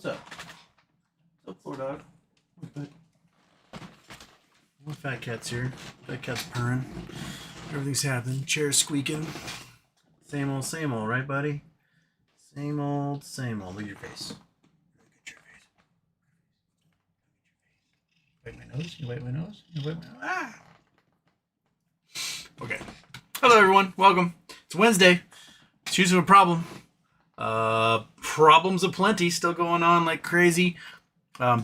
What's up? What's up, poor dog? More fat cats here. Fat cat's purring. Everything's happening. Chair's squeaking. Same old, right, buddy? Same old, same old. Look at your face. Look at your face. Wipe my nose. You wipe my nose. You wipe my nose. Ah! Okay. Hello, everyone. Welcome. It's Wednesday. Choosing a problem. Problems aplenty still going on like crazy.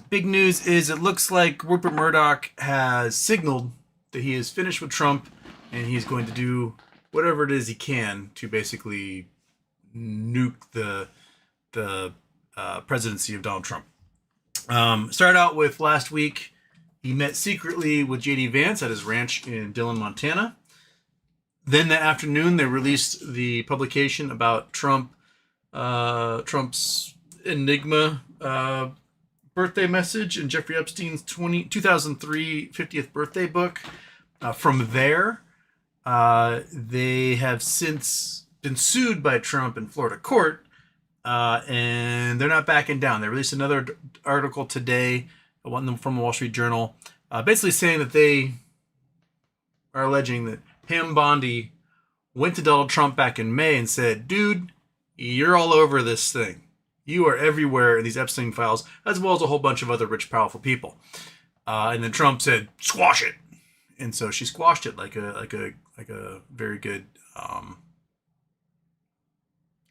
Big news is it looks like Rupert Murdoch has signaled that he is finished with Trump and he's going to do whatever it is he can to basically nuke the presidency of Donald Trump. Started out with last week, he met secretly with J.D. Vance at his ranch in Dillon, Montana. Then that afternoon, they released the publication about Trump's Enigma birthday message in Jeffrey Epstein's 2003 50th birthday book. From there, they have since been sued by Trump in Florida court, and they're not backing down. They released another article today, one from the Wall Street Journal, basically saying that they are alleging that Pam Bondi went to Donald Trump back in May and said, dude, you're all over this thing. You are everywhere in these Epstein files, as well as a whole bunch of other rich, powerful people. And then Trump said, squash it. And so she squashed it like a very good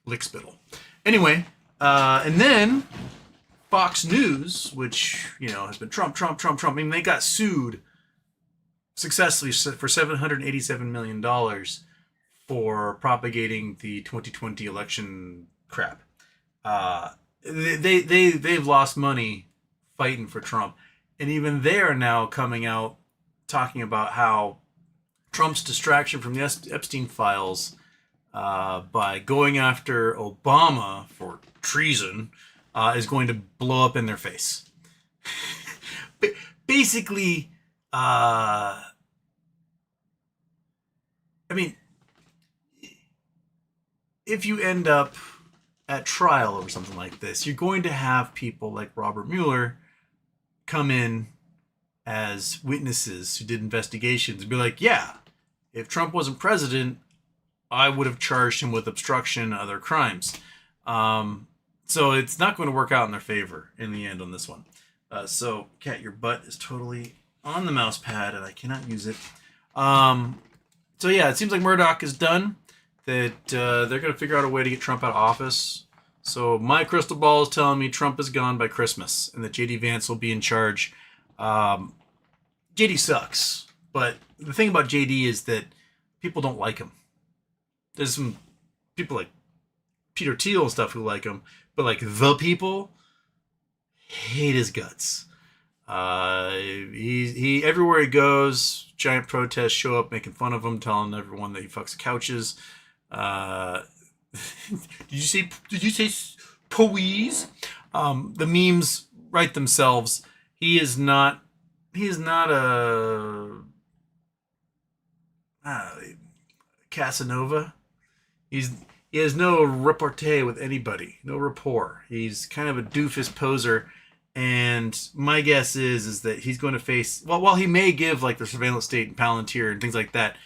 lick spittle. Anyway, and then Fox News, which, has been Trump. I mean, they got sued successfully for $787 million for propagating the 2020 election crap. They've lost money fighting for Trump, and even they are now coming out talking about how Trump's distraction from the Epstein files by going after Obama for treason is going to blow up in their face. Basically, I mean, if you end up at trial over something like this, you're going to have people like Robert Mueller come in as witnesses who did investigations and be like, yeah, if Trump wasn't president, I would have charged him with obstruction and other crimes. So it's not going to work out in their favor in the end on this one. So, Kat, your butt is totally on the mouse pad and I cannot use it. So yeah, it seems like Murdoch is done. That they're going to figure out a way to get Trump out of office. So my crystal ball is telling me Trump is gone by Christmas and that J.D. Vance will be in charge. J.D. sucks. But the thing about J.D. is that people don't like him. There's some people like Peter Thiel and stuff who like him. But like the people hate his guts. He everywhere he goes, giant protests show up making fun of him, telling everyone that he fucks couches. Did you say poise? The memes write themselves. He is not a Casanova. He has no repartee with anybody, no rapport. He's kind of a doofus poser. And my guess is that he's going to face, while he may give like the surveillance state and Palantir and things like that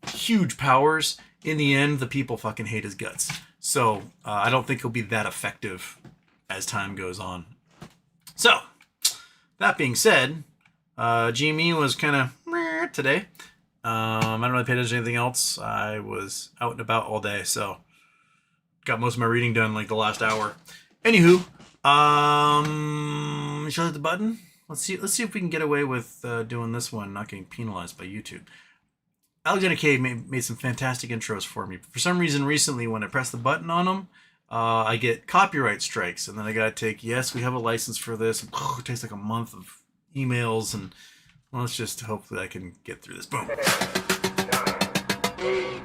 huge powers, in the end, the people fucking hate his guts. So I don't think he'll be that effective as time goes on. So that being said, GME was kind of today. I don't really pay attention to anything else. I was out and about all day, so got most of my reading done like the last hour. Anywho, shall I hit the button? Let's see if we can get away with doing this one, not getting penalized by YouTube. Alexander K made some fantastic intros for me. For some reason, recently, when I press the button on them, I get copyright strikes, and then I gotta take, yes, we have a license for this. It takes like a month of emails, and well, let's just hopefully I can get through this. Boom. 10, 9, 8,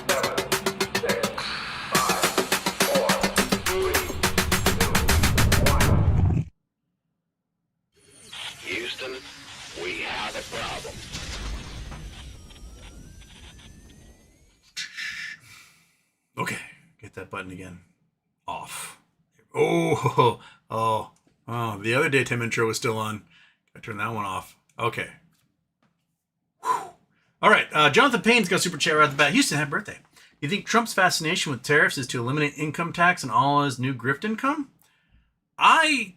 7, 6, 5, 4, 3, 2, 1. Houston, we have a problem. Okay, get that button again. Off. Oh, Oh, the other daytime intro was still on. Gotta turn that one off. Okay. Whew. All right. Jonathan Payne's got a super chat right off the bat. Houston, happy birthday. You think Trump's fascination with tariffs is to eliminate income tax and all his new grift income? I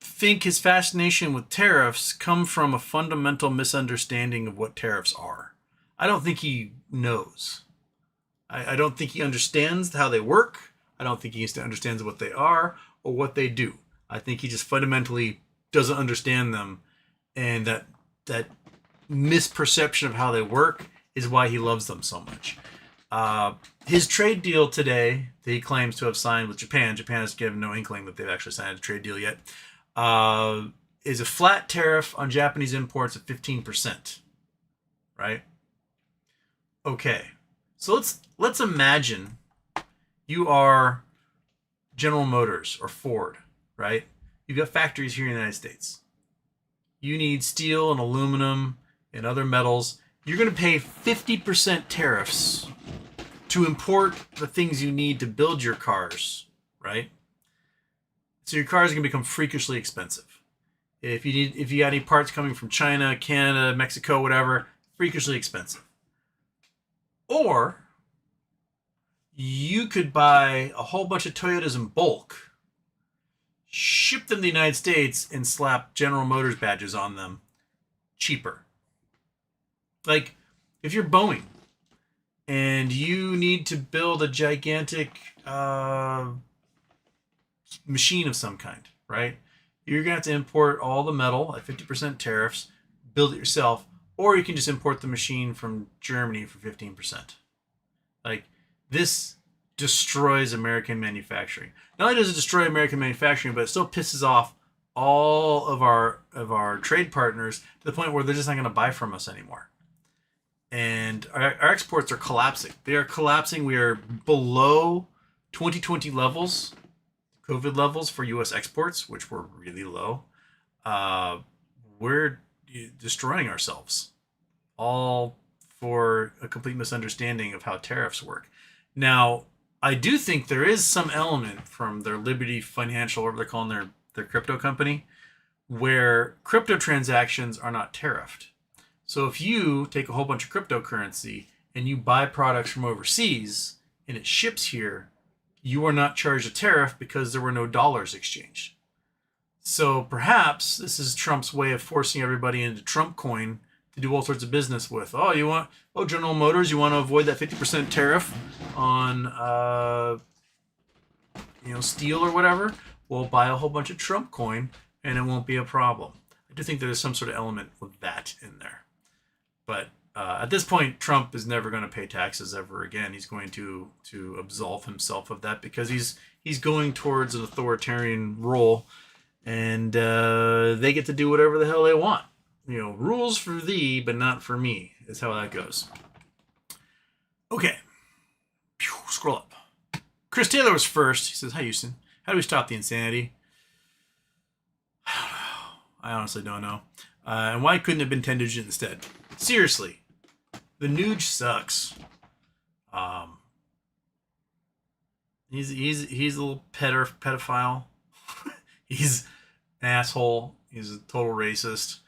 think his fascination with tariffs come from a fundamental misunderstanding of what tariffs are. I don't think he knows. I don't think he understands how they work. I don't think he understands what they are or what they do. I think he just fundamentally doesn't understand them, and that misperception of how they work is why he loves them so much. His trade deal today that he claims to have signed with Japan has given no inkling that they've actually signed a trade deal yet, is a flat tariff on Japanese imports of 15%. Right? Okay. So let's imagine you are General Motors or Ford, right? You've got factories here in the United States. You need steel and aluminum and other metals. You're going to pay 50% tariffs to import the things you need to build your cars, right? So your cars are going to become freakishly expensive. If you got any parts coming from China, Canada, Mexico, whatever, freakishly expensive. Or you could buy a whole bunch of Toyotas in bulk, ship them to the United States, and slap General Motors badges on them cheaper. Like, if you're Boeing and you need to build a gigantic machine of some kind, right? You're going to have to import all the metal at 50% tariffs, build it yourself, or you can just import the machine from Germany for 15%. Like, this destroys American manufacturing. Not only does it destroy American manufacturing, but it still pisses off all of our trade partners to the point where they're just not going to buy from us anymore. And our exports are collapsing. They are collapsing. We are below 2020 levels, COVID levels for U.S. exports, which were really low. We're destroying ourselves, all for a complete misunderstanding of how tariffs work. Now, I do think there is some element from their Liberty Financial, whatever they're calling their crypto company, where crypto transactions are not tariffed. So if you take a whole bunch of cryptocurrency and you buy products from overseas and it ships here, you are not charged a tariff because there were no dollars exchanged. So perhaps this is Trump's way of forcing everybody into Trump coin to do all sorts of business with. General Motors, you want to avoid that 50% tariff on steel or whatever? We'll buy a whole bunch of Trump coin and it won't be a problem. I do think there's some sort of element with that in there. But at this point, Trump is never going to pay taxes ever again. He's going to absolve himself of that because he's going towards an authoritarian role, and they get to do whatever the hell they want. Rules for thee, but not for me, is how that goes. Okay. Scroll up. Chris Taylor was first. He says, "Hi, Houston. How do we stop the insanity?" I honestly don't know. And why couldn't it have been Ted Nugent instead? Seriously, the Nuge sucks. He's a little pedophile. He's an asshole. He's a total racist.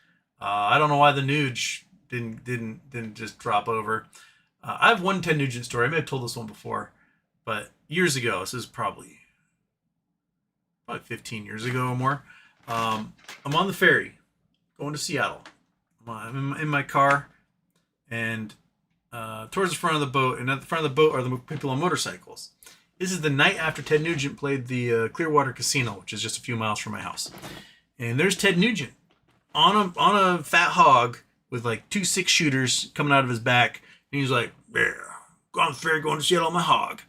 I don't know why the Nuge didn't just drop over. I have one Ted Nugent story. I may have told this one before, but years ago. This is probably 15 years ago or more. I'm on the ferry going to Seattle. I'm in my car, and towards the front of the boat, and at the front of the boat are the people on motorcycles. This is the night after Ted Nugent played the Clearwater Casino, which is just a few miles from my house. And there's Ted Nugent on a fat hog with like 2 6-shooters coming out of his back, and he's like, "Yeah, go on the ferry, going to Seattle on my hog."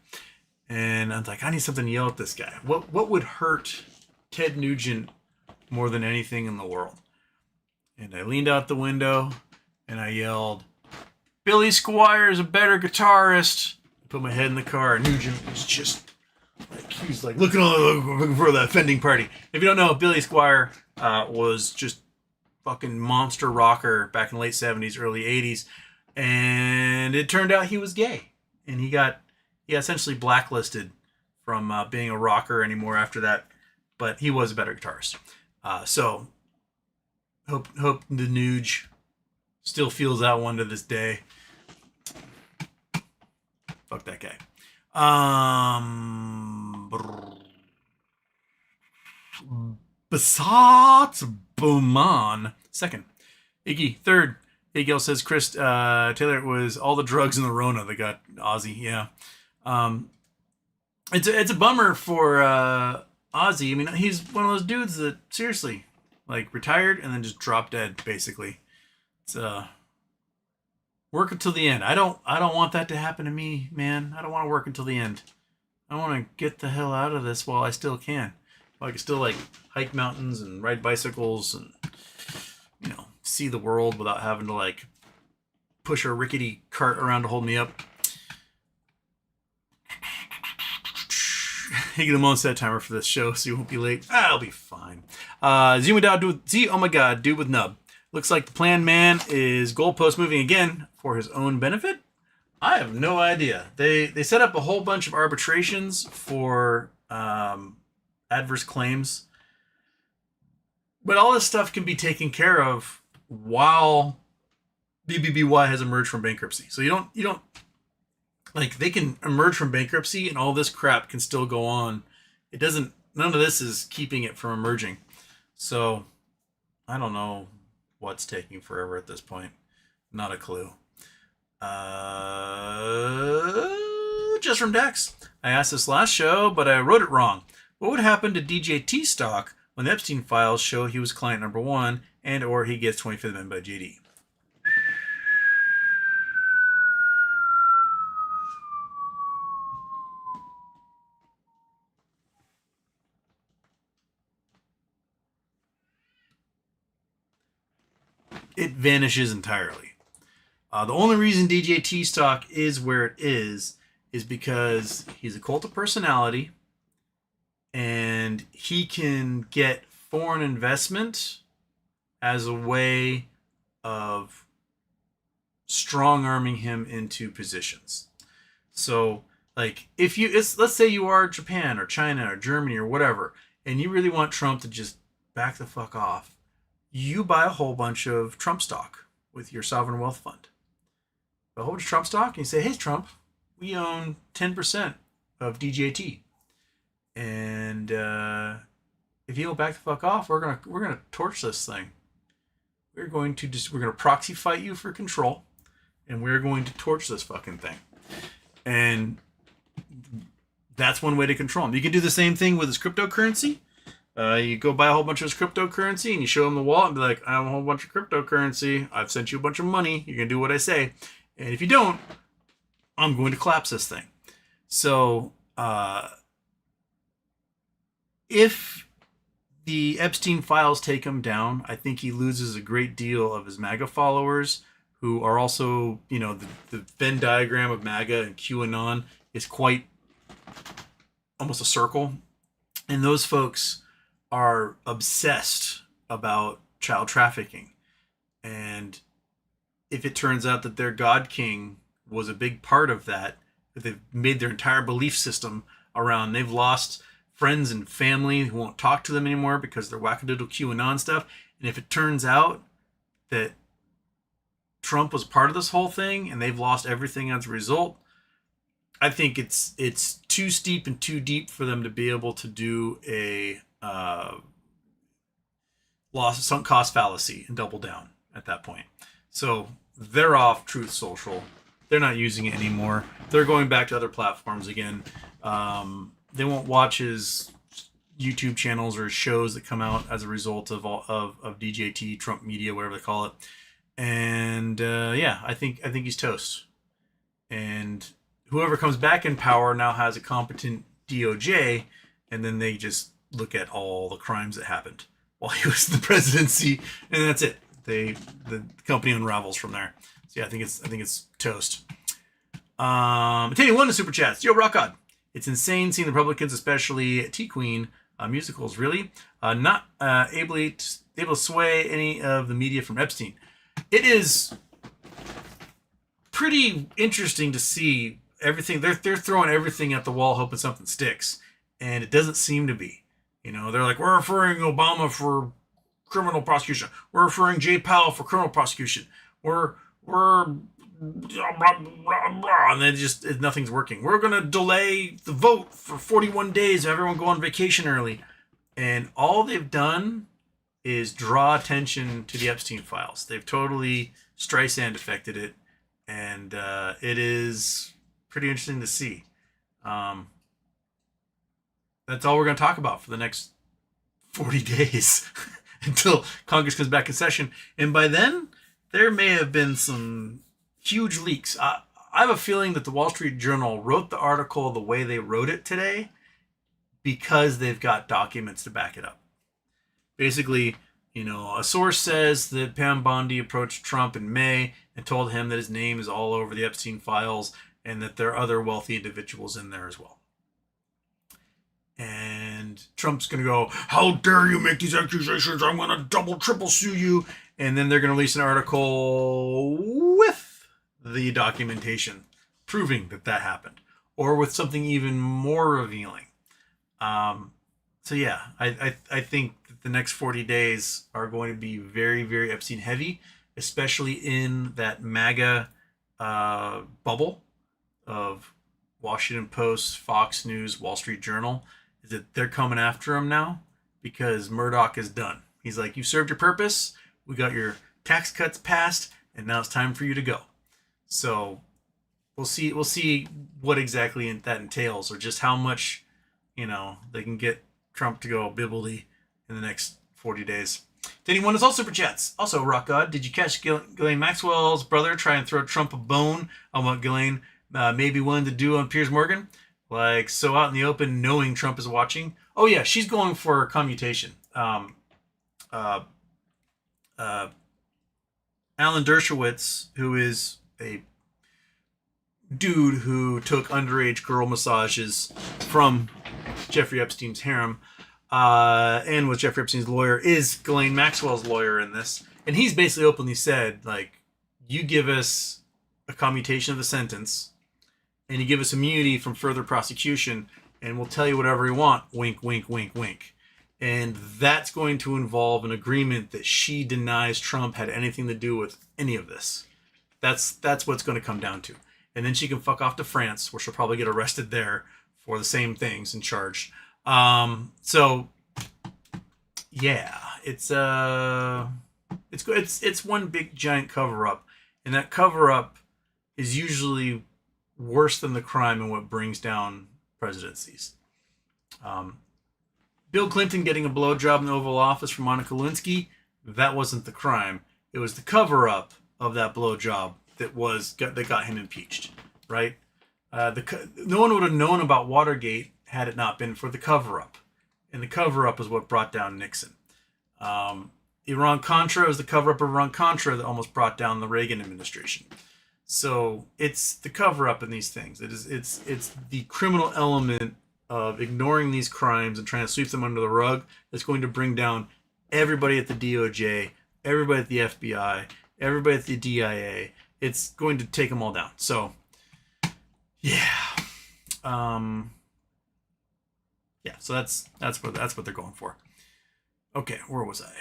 And I'm like, I need something to yell at this guy. What would hurt Ted Nugent more than anything in the world? And I leaned out the window and I yelled, "Billy Squier is a better guitarist." I put my head in the car, and Nugent was just like, he was like looking for the offending party. If you don't know, Billy Squier was just fucking monster rocker back in the late 70s, early 80s. And it turned out he was gay. And he got essentially blacklisted from being a rocker anymore after that. But he was a better guitarist. So hope the Nuge still feels that one to this day. Fuck that guy. Basat Bowman, second. Iggy, third. Iggy says Chris Taylor, it was all the drugs in the Rona that got Ozzy. Yeah. It's a bummer for Ozzy. I mean, he's one of those dudes that seriously, like, retired and then just dropped dead, basically. It's work until the end. I don't want that to happen to me, man. I don't want to work until the end. I want to get the hell out of this while I still can. While I can still, like, hike mountains and ride bicycles and, you know, see the world without having to, like, push a rickety cart around to hold me up. Higgy the Moan set timer for this show, so you won't be late. I'll be fine. Oh my god, dude with nub. Looks like the planned man is goalpost moving again for his own benefit. I have no idea. They set up a whole bunch of arbitrations for adverse claims, but all this stuff can be taken care of while BBBY has emerged from bankruptcy. So you don't like, they can emerge from bankruptcy and all this crap can still go on. None of this is keeping it from emerging. So I don't know what's taking forever at this point. Not a clue. Just from Dex. I asked this last show, but I wrote it wrong. What would happen to DJT stock when the Epstein files show he was client number 1 and or he gets 25th Amendment by JD? It vanishes entirely. The only reason DJT stock is where it is because he's a cult of personality and he can get foreign investment as a way of strong-arming him into positions. So, like, let's say you are Japan or China or Germany or whatever, and you really want Trump to just back the fuck off, you buy a whole bunch of Trump stock with your sovereign wealth fund. A whole bunch of Trump stock, and you say, hey, Trump, we own 10% of DJT. And if you don't back the fuck off, we're gonna torch this thing. We're gonna proxy fight you for control, and we're going to torch this fucking thing. And that's one way to control him. You can do the same thing with his cryptocurrency. You go buy a whole bunch of his cryptocurrency and you show him the wallet and be like, I have a whole bunch of cryptocurrency. I've sent you a bunch of money. You're going to do what I say. And if you don't, I'm going to collapse this thing. So, if the Epstein files take him down, I think he loses a great deal of his MAGA followers, who are also, you know, the Venn diagram of MAGA and QAnon is quite almost a circle. And those folks are obsessed about child trafficking. And if it turns out that their God King was a big part of that they've made their entire belief system around, they've lost friends and family who won't talk to them anymore because they're wackadoodle QAnon stuff. And if it turns out that Trump was part of this whole thing and they've lost everything as a result, I think it's too steep and too deep for them to be able to do a sunk cost fallacy and double down at that point. So they're off Truth Social. They're not using it anymore. They're going back to other platforms again. They won't watch his YouTube channels or his shows that come out as a result of DJT, Trump Media, whatever they call it. And yeah, I think he's toast. And whoever comes back in power now has a competent DOJ, and then they just look at all the crimes that happened while he was in the presidency, and that's it. The company unravels from there. So yeah, I think it's toast. Attending one of the super chats. Yo, rock on. It's insane seeing the Republicans, especially T Queen musicals, really not able to sway any of the media from Epstein. It is pretty interesting to see everything. They're throwing everything at the wall, hoping something sticks, and it doesn't seem to be. You know, they're like, we're referring Obama for criminal prosecution. We're referring Jay Powell for criminal prosecution. We're blah, blah, blah, blah, and then just nothing's working. We're gonna delay the vote for 41 days. Everyone go on vacation early, and all they've done is draw attention to the Epstein files. They've totally Streisand affected it, and it is pretty interesting to see. That's all we're going to talk about for the next 40 days until Congress comes back in session. And by then, there may have been some huge leaks. I have a feeling that the Wall Street Journal wrote the article the way they wrote it today because they've got documents to back it up. Basically, you know, a source says that Pam Bondi approached Trump in May and told him that his name is all over the Epstein files and that there are other wealthy individuals in there as well. And Trump's going to go, how dare you make these accusations? I'm going to double, triple sue you. And then they're going to release an article with the documentation proving that that happened, or with something even more revealing. So yeah, I think that the next 40 days are going to be very, very Epstein heavy, especially in that MAGA bubble of Washington Post, Fox News, Wall Street Journal. Is that they're coming after him now because Murdoch is done. He's like, you served your purpose. We got your tax cuts passed, and now it's time for you to go. So we'll see what exactly that entails, or just how much, you know, they can get Trump to go bibbly in the next 40 days. Did anyone else also super chats? Also, Rock God, did you catch Ghislaine Maxwell's brother try and throw Trump a bone on what Ghislaine may be willing to do on Piers Morgan? Like, so out in the open, knowing Trump is watching. Oh yeah, she's going for commutation. Alan Dershowitz, who is a dude who took underage girl massages from Jeffrey Epstein's harem, and was Jeffrey Epstein's lawyer, is Ghislaine Maxwell's lawyer in this. And he's basically openly said, like, you give us a commutation of the sentence, and you give us immunity from further prosecution, and we'll tell you whatever we want. Wink, wink, wink, wink. And that's going to involve an agreement that she denies Trump had anything to do with any of this. That's what it's going to come down to. And then she can fuck off to France, where she'll probably get arrested there for the same things and charged. So yeah, it's one big giant cover up, and that cover up is usually worse than the crime and what brings down presidencies. Bill Clinton getting a blowjob in the Oval Office from Monica Lewinsky, that wasn't the crime. It was the cover-up of that blowjob that got him impeached, right? No one would have known about Watergate had it not been for the cover-up. And the cover-up is what brought down Nixon. Iran-Contra was the cover-up of Iran-Contra that almost brought down the Reagan administration. So it's the cover-up in these things. It's the criminal element of ignoring these crimes and trying to sweep them under the rug that's going to bring down everybody at the DOJ, everybody at the FBI, everybody at the DIA. It's going to take them all down. So, yeah. So that's what they're going for. Okay, where was I?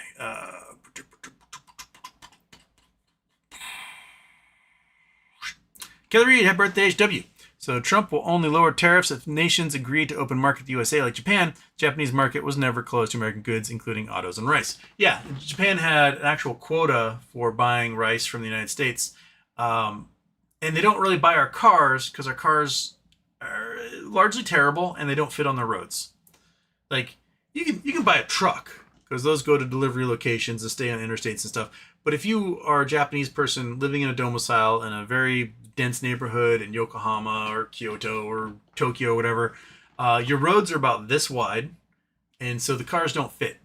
Kelly Reed, happy birthday, HW. So Trump will only lower tariffs if nations agree to open market the USA like Japan. The Japanese market was never closed to American goods, including autos and rice. Yeah, Japan had an actual quota for buying rice from the United States. And they don't really buy our cars because our cars are largely terrible and they don't fit on the roads. Like, you can buy a truck because those go to delivery locations and stay on interstates and stuff. But if you are a Japanese person living in a domicile in a very dense neighborhood in Yokohama or Kyoto or Tokyo or whatever, your roads are about this wide, and so the cars don't fit.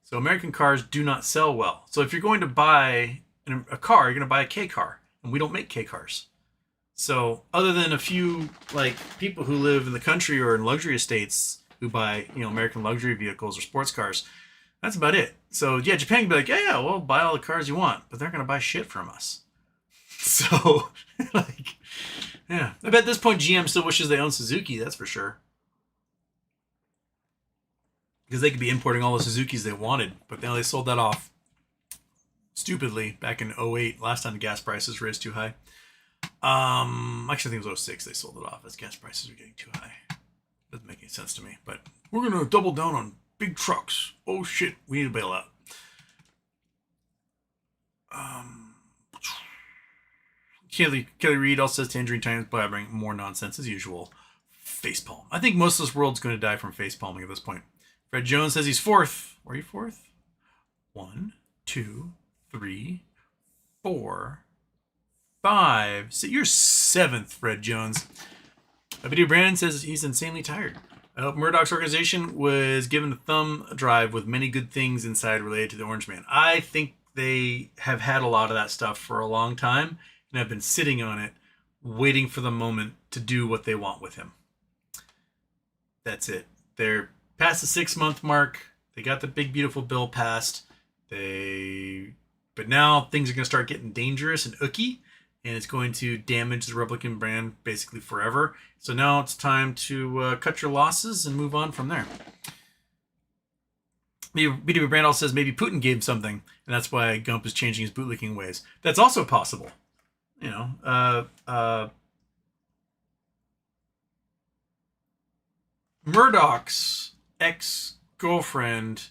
So American cars do not sell well. So if you're going to buy a car, you're going to buy a K car, and we don't make K cars. So other than a few like people who live in the country or in luxury estates who buy, American luxury vehicles or sports cars, that's about it. So yeah, Japan can be like, yeah, well, buy all the cars you want, but they're going to buy shit from us. So, like, yeah. I bet at this point GM still wishes they own Suzuki, that's for sure. because they could be importing all the Suzukis they wanted, but now they sold that off stupidly back in '08. Last time the gas prices raised too high. Actually, I think it was '06 they sold it off as gas prices were getting too high. Doesn't make any sense to me, but we're gonna double down on big trucks. Oh shit, we need a bailout. Kelly Reed also says Tangerine Times blabbering more nonsense as usual. Facepalm. I think most of this world's going to die from facepalming at this point. Fred Jones says he's fourth. Were you fourth? 1, 2, 3, 4, 5. So you're seventh, Fred Jones. Video Brandon says he's insanely tired. I hope Murdoch's organization was given a thumb drive with many good things inside related to the Orange Man. I think they have had a lot of that stuff for a long time and have been sitting on it, waiting for the moment to do what they want with him. That's it. They're past the 6-month mark. They got the big, beautiful bill passed. But now things are going to start getting dangerous and ooky, and it's going to damage the Republican brand basically forever. So now it's time to cut your losses and move on from there. BW Brand also says maybe Putin gave him something, and that's why Gump is changing his bootlicking ways. That's also possible. You know, Murdoch's ex-girlfriend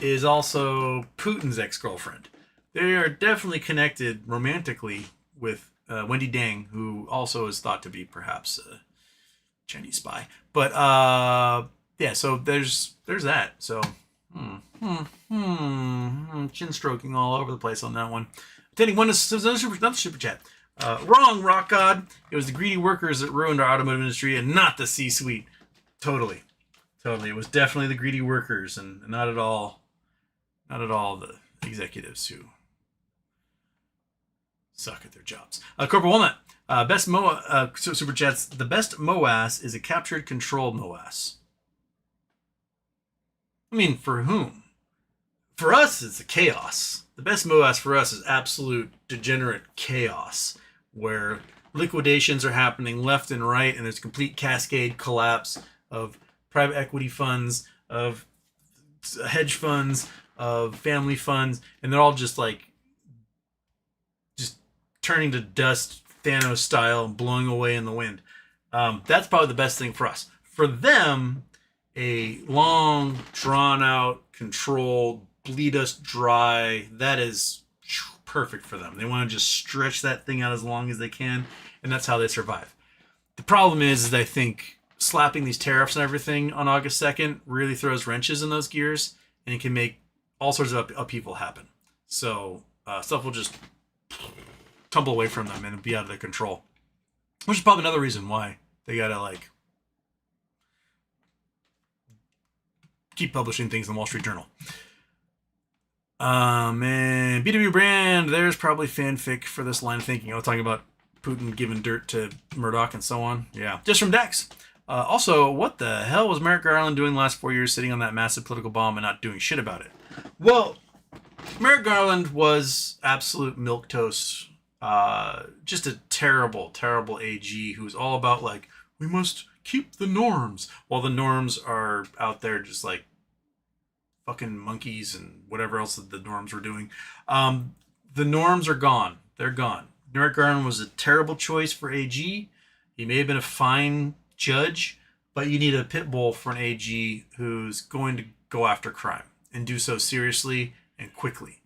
is also Putin's ex-girlfriend. They are definitely connected romantically with Wendy Dang, who also is thought to be perhaps a Chinese spy. But yeah, so there's that. So chin stroking all over the place on that one. Attending one is another super chat. Wrong, Rock God. It was the greedy workers that ruined our automotive industry and not the C-suite. Totally. It was definitely the greedy workers and not at all the executives who suck at their jobs. Corporal Walnut. Best MOA super chats. The best MOAS is a captured, controlled MOAS. I mean, for whom? For us, it's a chaos. The best MOAS for us is absolute degenerate chaos, where liquidations are happening left and right, and there's complete cascade collapse of private equity funds, of hedge funds, of family funds, and they're all just turning to dust, Thanos style, and blowing away in the wind. That's probably the best thing for us. For them, a long, drawn-out, controlled, bleed us dry, that is perfect for them. They want to just stretch that thing out as long as they can, and that's how they survive. The problem is I think slapping these tariffs and everything on August 2nd really throws wrenches in those gears, and it can make all sorts of upheaval happen. So stuff will just tumble away from them and be out of their control. Which is probably another reason why they gotta keep publishing things in the Wall Street Journal. And BW Brand, there's probably fanfic for this line of thinking. I was talking about Putin giving dirt to Murdoch and so on. Yeah, just from Dex. Also, what the hell was Merrick Garland doing the last 4 years sitting on that massive political bomb and not doing shit about it? Well, Merrick Garland was absolute milquetoast. Just a terrible, terrible AG who's all about we must keep the norms, while the norms are out there just fucking monkeys and whatever else the norms were doing. The norms are gone. They're gone. Merrick Garland was a terrible choice for AG. He may have been a fine judge, but you need a pit bull for an AG who's going to go after crime and do so seriously and quickly.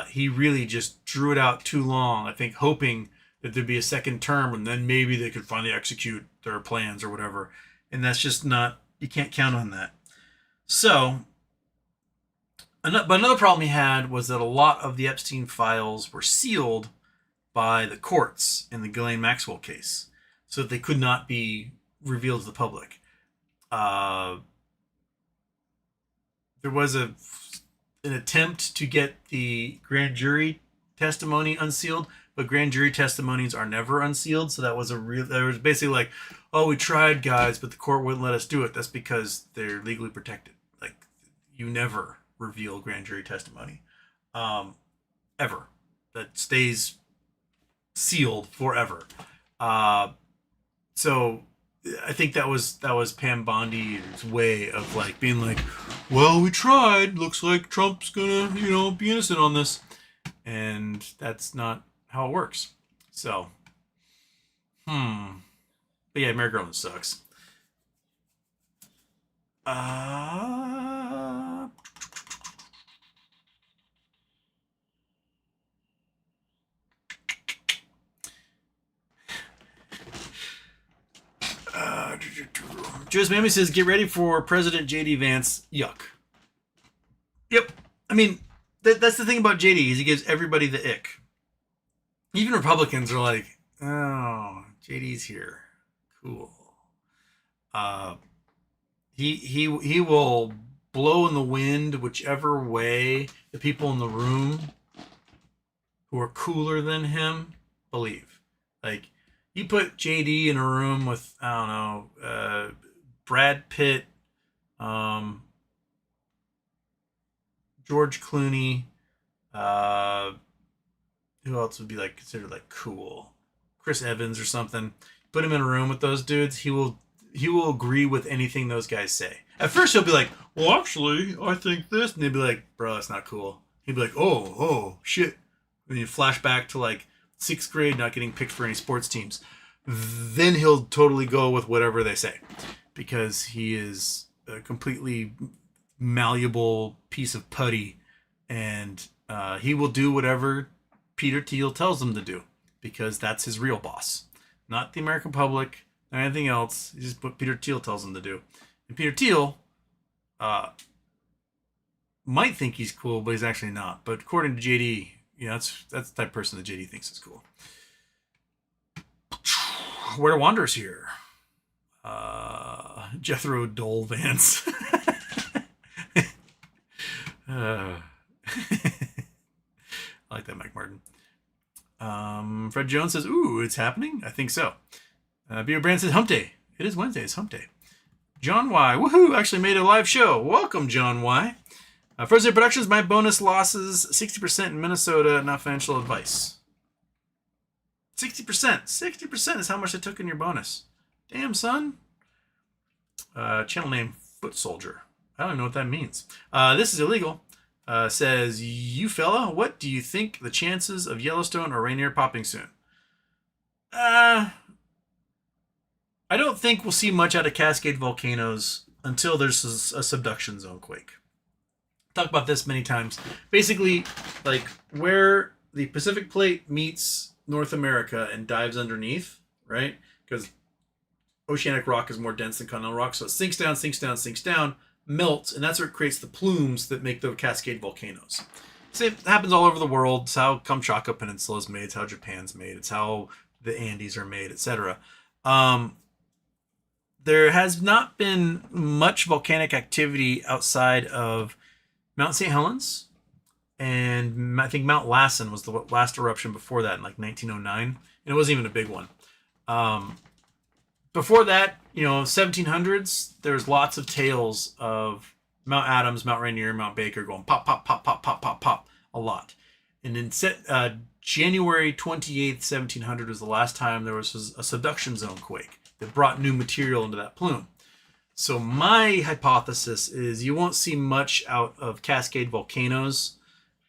He really just drew it out too long, I think, hoping that there'd be a second term and then maybe they could finally execute their plans or whatever. And that's just not, you can't count on that. So, but another problem he had was that a lot of the Epstein files were sealed by the courts in the Ghislaine Maxwell case, so that they could not be revealed to the public. There was an attempt to get the grand jury testimony unsealed, but grand jury testimonies are never unsealed. So that was basically oh, we tried, guys, but the court wouldn't let us do it. That's because they're legally protected. You never reveal grand jury testimony, ever. That stays sealed forever. So I think that was Pam Bondi's way of like being like, well, we tried. Looks like Trump's gonna, be innocent on this, and that's not how it works. So, but yeah, Merrick Garland sucks. Uh, Joe's Mammy says, get ready for President JD Vance. Yuck. Yep. I mean, that's the thing about JD is he gives everybody the ick. Even Republicans are like, oh, JD's here. Cool. He will blow in the wind whichever way the people in the room who are cooler than him believe. Like, you put JD in a room with, I don't know, Brad Pitt, George Clooney, who else would be like considered like cool? Chris Evans or something. Put him in a room with those dudes, he will agree with anything those guys say. At first he'll be like, well, actually, I think this, and they'd be like, bro, that's not cool. He'd be like, oh, shit. And you flash back to like 6th grade, not getting picked for any sports teams. Then he'll totally go with whatever they say, because he is a completely malleable piece of putty, and he will do whatever Peter Thiel tells him to do, because that's his real boss, not the American public or anything else. He's just what Peter Thiel tells him to do. And Peter Thiel might think he's cool, but he's actually not. But according to JD, that's the type of person that JD thinks is cool. Where Wanderers here. Jethro Dole Vance. I like that, Mike Martin. Fred Jones says, ooh, it's happening? I think so. Beaver Brand says, hump day. It is Wednesday. It's hump day. John Y. Woohoo! Actually made a live show. Welcome, John Y. First Day Productions, my bonus losses, 60% in Minnesota, not financial advice. 60%. 60% is how much they took in your bonus. Damn, son. Channel name, Foot Soldier. I don't even know what that means. This is illegal. Says, you fella, what do you think the chances of Yellowstone or Rainier popping soon? I don't think we'll see much out of Cascade volcanoes until there's a subduction zone quake. Talked about this many times. Basically, like where the Pacific Plate meets North America and dives underneath, right? Because oceanic rock is more dense than continental rock, so it sinks down, melts, and that's where it creates the plumes that make the Cascade volcanoes. Same happens all over the world. It's how Kamchatka Peninsula is made. It's how Japan's made. It's how the Andes are made, etc. There has not been much volcanic activity outside of Mount St. Helens, and I think Mount Lassen was the last eruption before that in like 1909, and it wasn't even a big one. Before that, 1700s, there's lots of tales of Mount Adams, Mount Rainier, Mount Baker going pop, pop, pop, pop, pop, pop, pop a lot. And in January 28th, 1700 was the last time there was a subduction zone quake that brought new material into that plume. So my hypothesis is you won't see much out of Cascade volcanoes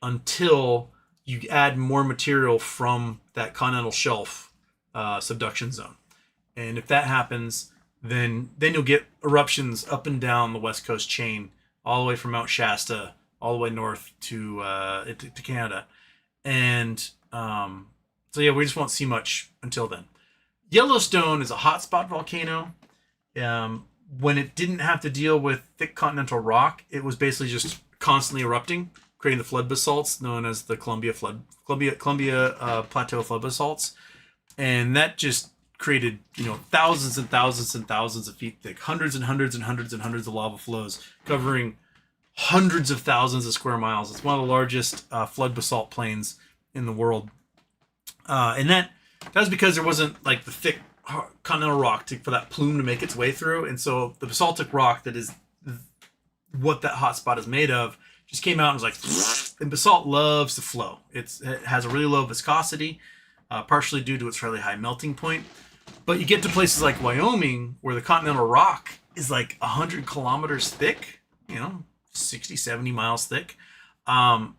until you add more material from that continental shelf subduction zone. And if that happens, then you'll get eruptions up and down the West Coast chain, all the way from Mount Shasta, all the way north to Canada. And so yeah, we just won't see much until then. Yellowstone is a hotspot volcano. When it didn't have to deal with thick continental rock, it was basically just constantly erupting, creating the flood basalts known as the Columbia Plateau flood basalts. And that just created, thousands and thousands and thousands of feet thick, hundreds and hundreds and hundreds and hundreds of lava flows covering hundreds of thousands of square miles. It's one of the largest flood basalt plains in the world. And that's because there wasn't like the thick continental rock for that plume to make its way through. And so the basaltic rock that is what that hot spot is made of just came out and was like, and basalt loves to flow. It has a really low viscosity, partially due to its fairly high melting point. But you get to places like Wyoming where the continental rock is like 100 kilometers thick, 60, 70 miles thick. And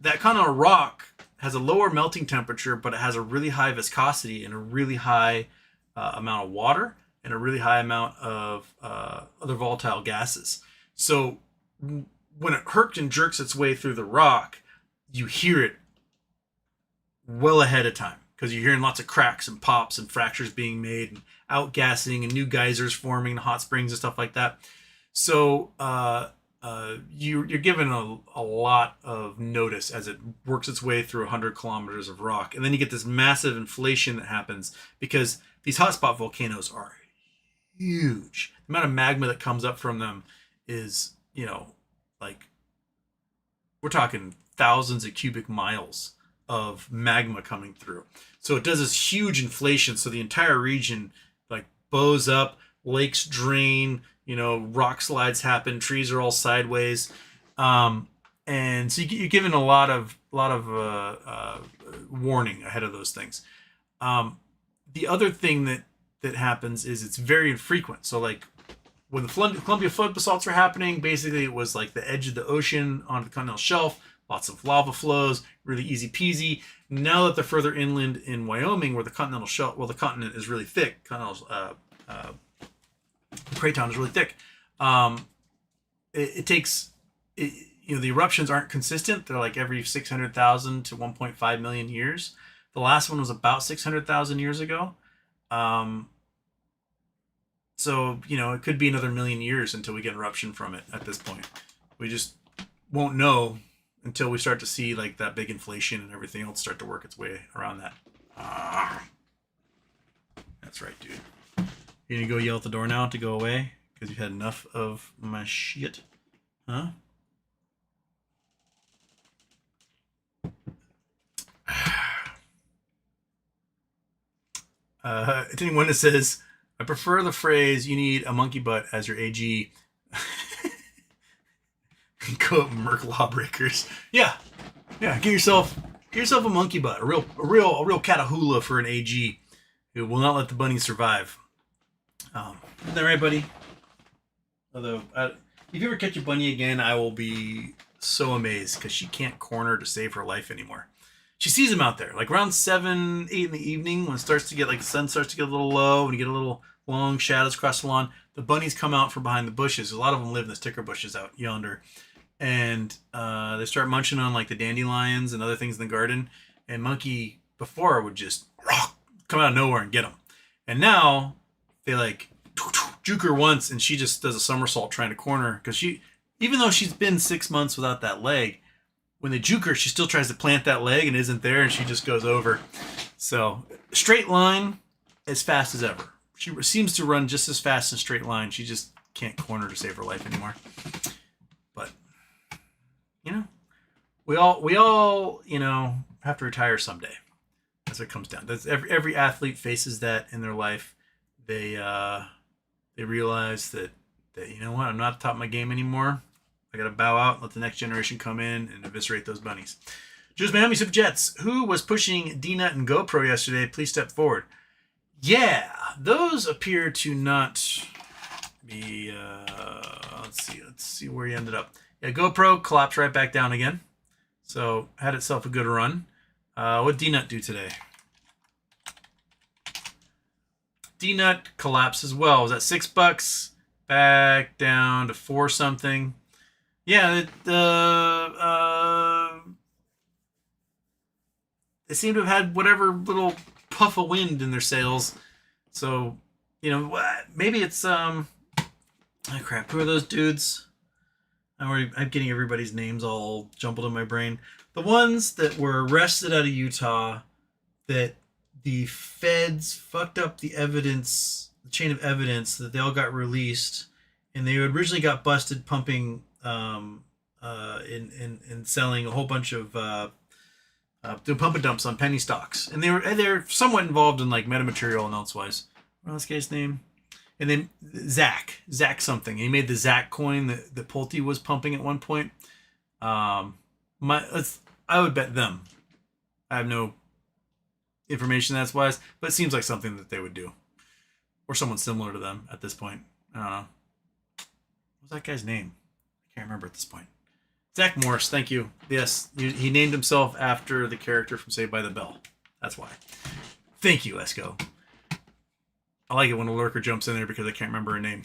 that continental rock has a lower melting temperature, but it has a really high viscosity and a really high amount of water and a really high amount of other volatile gases. So when it herks and jerks its way through the rock, you hear it well ahead of time because you're hearing lots of cracks and pops and fractures being made and outgassing and new geysers forming and hot springs and stuff like that. So you're given a lot of notice as it works its way through 100 kilometers of rock. And then you get this massive inflation that happens because these hotspot volcanoes are huge. The amount of magma that comes up from them is, like, we're talking thousands of cubic miles of magma coming through. So it does this huge inflation. So the entire region like bows up, lakes drain, rock slides happen, trees are all sideways. And so you're given a lot of warning ahead of those things. The other thing that happens is it's very infrequent. So like when the Columbia flood basalts were happening, basically it was like the edge of the ocean onto the continental shelf, lots of lava flows, really easy peasy. Now that they're further inland in Wyoming, where the continental shelf, the continent is really thick, the craton is really thick. It takes, the eruptions aren't consistent. They're like every 600,000 to 1.5 million years. The last one was about 600,000 years ago. So, it could be another million years until we get an eruption from it at this point. We just won't know until we start to see like that big inflation and everything else start to work its way around that. That's right, dude. You gonna go yell at the door now to go away? Because you've had enough of my shit? Huh? It's anyone that says, I prefer the phrase, you need a monkey butt as your AG. Go up Merc lawbreakers. Yeah. Get yourself a monkey butt, a real Catahoula for an AG who will not let the bunnies survive. Isn't that right, buddy? Although, if you ever catch a bunny again, I will be so amazed because she can't corner to save her life anymore. She sees him out there, like around 7, 8 in the evening when it starts to get, like the sun starts to get a little low and you get a little long shadows across the lawn. The bunnies come out from behind the bushes. A lot of them live in the sticker bushes out yonder. And they start munching on like the dandelions and other things in the garden. And Monkey before would just come out of nowhere and get them. And now they like juke her once and she just does a somersault trying to corner her. Because even though she's been 6 months without that leg, when they juke her, she still tries to plant that leg and isn't there, and she just goes over. So straight line as fast as ever. She seems to run just as fast in straight line. She just can't corner to save her life anymore. But we all have to retire someday. That's what it comes down. That's every athlete faces that in their life. They realize that you know what, I'm not at the top of my game anymore. I gotta bow out and let the next generation come in and eviscerate those bunnies. Just Miami Sip Jets, who was pushing DNUT and GoPro yesterday? Please step forward. Yeah, those appear to not be. Let's see where he ended up. Yeah, GoPro collapsed right back down again. So had itself a good run. What did DNUT do today? DNUT collapsed as well. Was that $6? Back down to 4 something. Yeah, they seem to have had whatever little puff of wind in their sails. So, maybe it's oh crap, who are those dudes? I'm getting everybody's names all jumbled in my brain. The ones that were arrested out of Utah that the feds fucked up the evidence, the chain of evidence, that they all got released, and they originally got busted pumping in selling a whole bunch of doing pump and dumps on penny stocks, and they're somewhat involved in like metamaterial and elsewise. What's this guy's name? And then Zach something. He made the Zach coin that Pulte was pumping at one point. I would bet them. I have no information that's wise, but it seems like something that they would do, or someone similar to them at this point. I don't know. What's that guy's name? I can't remember at this point. Zach Morris, thank you. Yes, he named himself after the character from Saved by the Bell. That's why. Thank you, Esco. I like it when a lurker jumps in there because I can't remember her name.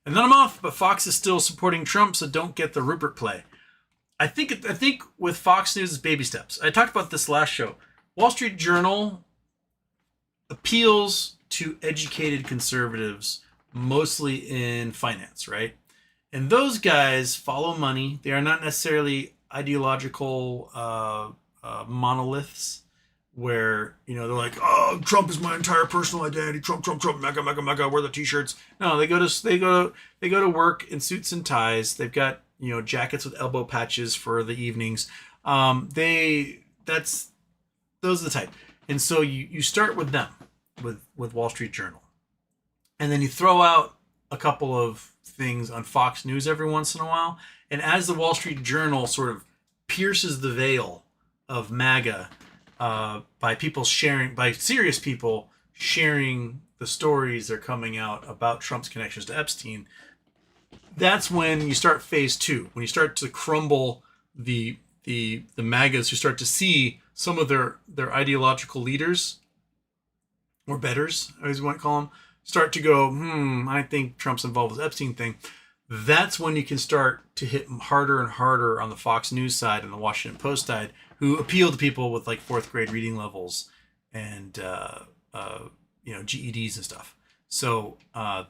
And then I'm off, but Fox is still supporting Trump, so don't get the Rupert play. I think with Fox News, it's baby steps. I talked about this last show. Wall Street Journal appeals to educated conservatives, mostly in finance, right? And those guys follow money. They are not necessarily ideological monoliths where, they're like, oh, Trump is my entire personal identity. Trump, mega, mega, mega, wear the t-shirts. No, they go to work in suits and ties. They've got, jackets with elbow patches for the evenings. Those are the type. And so you start with them, with Wall Street Journal. And then you throw out a couple of things on Fox News every once in a while. And as the Wall Street Journal sort of pierces the veil of MAGA by serious people sharing the stories that are coming out about Trump's connections to Epstein, that's when you start phase two, when you start to crumble the MAGAs who start to see some of their ideological leaders, or betters, as you want to call them, start to go, I think Trump's involved with the Epstein thing. That's when you can start to hit harder and harder on the Fox News side and the Washington Post side, who appeal to people with like 4th grade reading levels and GEDs and stuff. So I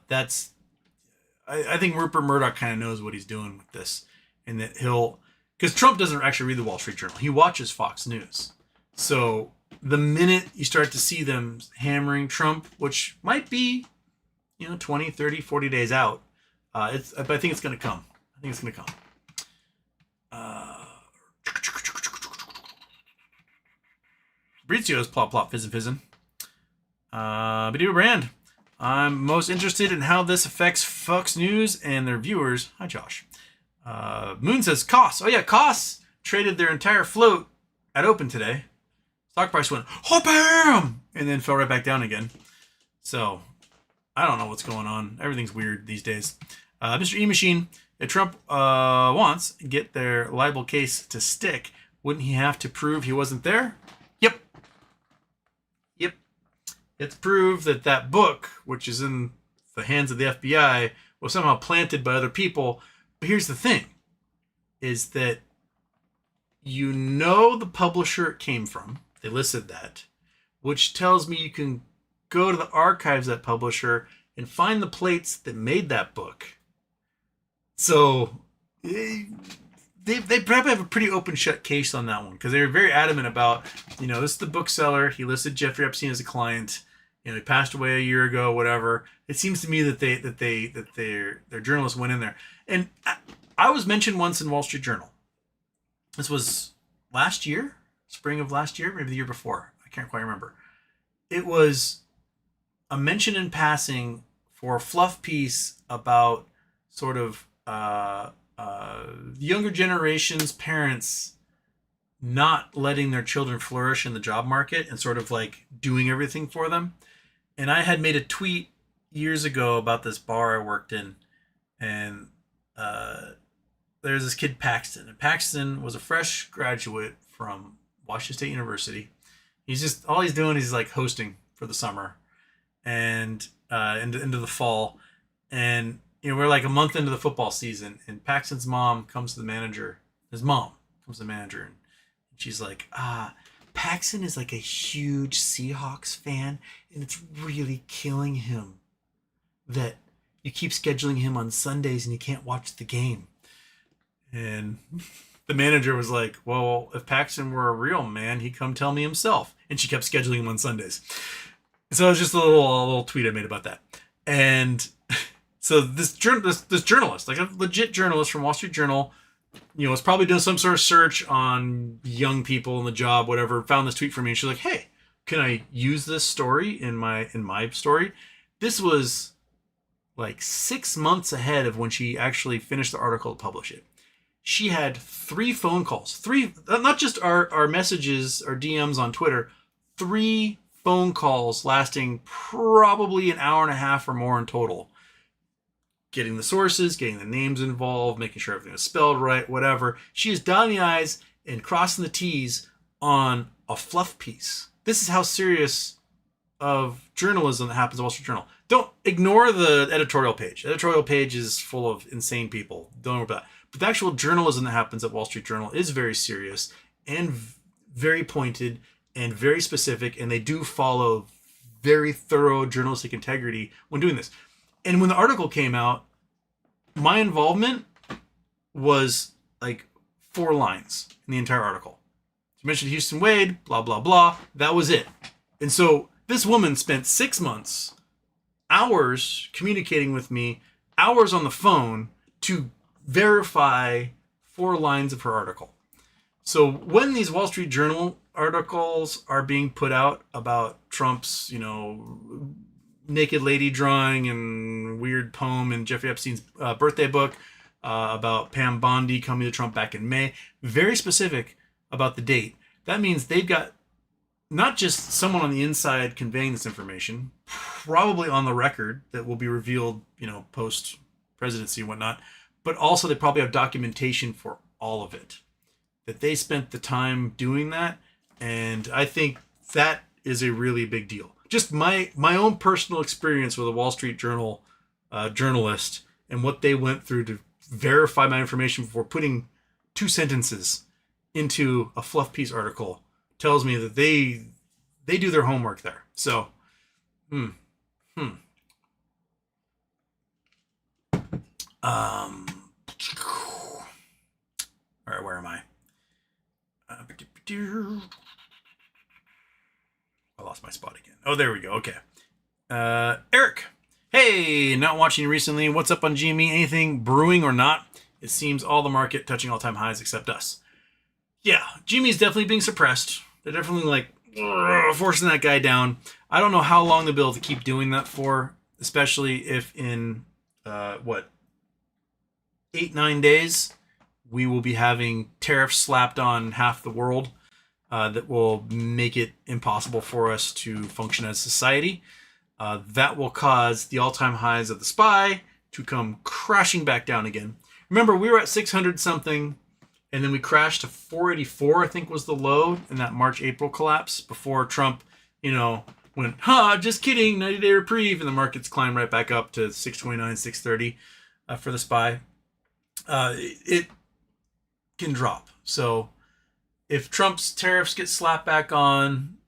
think Rupert Murdoch kind of knows what he's doing with this, and that because Trump doesn't actually read the Wall Street Journal. He watches Fox News. So the minute you start to see them hammering Trump, which might be, 20, 30, 40 days out, I think it's going to come. Fabrizio's plop, fizzin'. Bidoo Brand. I'm most interested in how this affects Fox News and their viewers. Hi, Josh. Moon says costs. Oh, yeah, costs traded their entire float at open today. Stock price went, oh, bam! And then fell right back down again. So, I don't know what's going on. Everything's weird these days. Mr. E-Machine, if Trump wants to get their libel case to stick, wouldn't he have to prove he wasn't there? Yep. It's prove that book, which is in the hands of the FBI, was somehow planted by other people. But here's the thing, is that the publisher it came from. They listed that, which tells me you can go to the archives of that publisher and find the plates that made that book. So they probably have a pretty open shut case on that one, because they were very adamant about, this is the bookseller. He listed Jeffrey Epstein as a client. He passed away a year ago, whatever. It seems to me that their journalists went in there. And I was mentioned once in Wall Street Journal. This was last year, spring of last year, maybe the year before. I can't quite remember. It was a mention in passing for a fluff piece about sort of the younger generation's parents not letting their children flourish in the job market and sort of like doing everything for them. And I had made a tweet years ago about this bar I worked in, and there's this kid Paxton, and Paxton was a fresh graduate from Washington State University. All he's doing is like hosting for the summer and into the fall, and we're like a month into the football season, and Paxton's mom comes to the manager. His mom comes to the manager, and she's like, Paxton is like a huge Seahawks fan, and it's really killing him that you keep scheduling him on Sundays and you can't watch the game. And the manager was like, well, if Paxton were a real man, he'd come tell me himself. And she kept scheduling him on Sundays. So it was just a little tweet I made about that. And so this journalist, like a legit journalist from Wall Street Journal, was probably doing some sort of search on young people in the job, whatever, found this tweet from me. And she's like, hey, can I use this story in my story? This was like 6 months ahead of when she actually finished the article to publish it. She had 3 phone calls, 3, not just our messages, our DMs on Twitter, 3 phone calls lasting probably an hour and a half or more in total. Getting the sources, getting the names involved, making sure everything is spelled right, whatever. She is dotting the I's and crossing the T's on a fluff piece. This is how serious of journalism that happens at Wall Street Journal. Don't ignore the editorial page. The editorial page is full of insane people. Don't worry about that. But the actual journalism that happens at Wall Street Journal is very serious and very pointed and very specific, and they do follow very thorough journalistic integrity when doing this. And when the article came out, my involvement was like 4 lines in the entire article. She mentioned Houston Wade, blah, blah, blah. That was it. And so this woman spent 6 months, hours communicating with me, hours on the phone to verify 4 lines of her article. So when these Wall Street Journal articles are being put out about Trump's, naked lady drawing and weird poem in Jeffrey Epstein's birthday book, about Pam Bondi coming to Trump back in May, very specific about the date. That means they've got not just someone on the inside conveying this information, probably on the record that will be revealed, post presidency and whatnot, but also they probably have documentation for all of it, that they spent the time doing that. And I think that is a really big deal. Just my own personal experience with a Wall Street Journal journalist and what they went through to verify my information before putting 2 sentences into a fluff piece article tells me that they do their homework there. So, all right, where am I? I lost my spot again. Oh, there we go. Okay. Eric. Hey, not watching recently. What's up on GME? Anything brewing or not? It seems all the market touching all-time highs except us. Yeah, GME is definitely being suppressed. They're definitely forcing that guy down. I don't know how long they'll be able to keep doing that for, especially if in, 8-9 days, we will be having tariffs slapped on half the world. That will make it impossible for us to function as society. That will cause the all-time highs of the SPY to come crashing back down again. Remember, we were at 600 something, and then we crashed to 484, I think was the low in that March-April collapse before Trump, went, just kidding, 90-day reprieve, and the markets climbed right back up to 629, 630 for the SPY. It can drop. So if Trump's tariffs get slapped back on,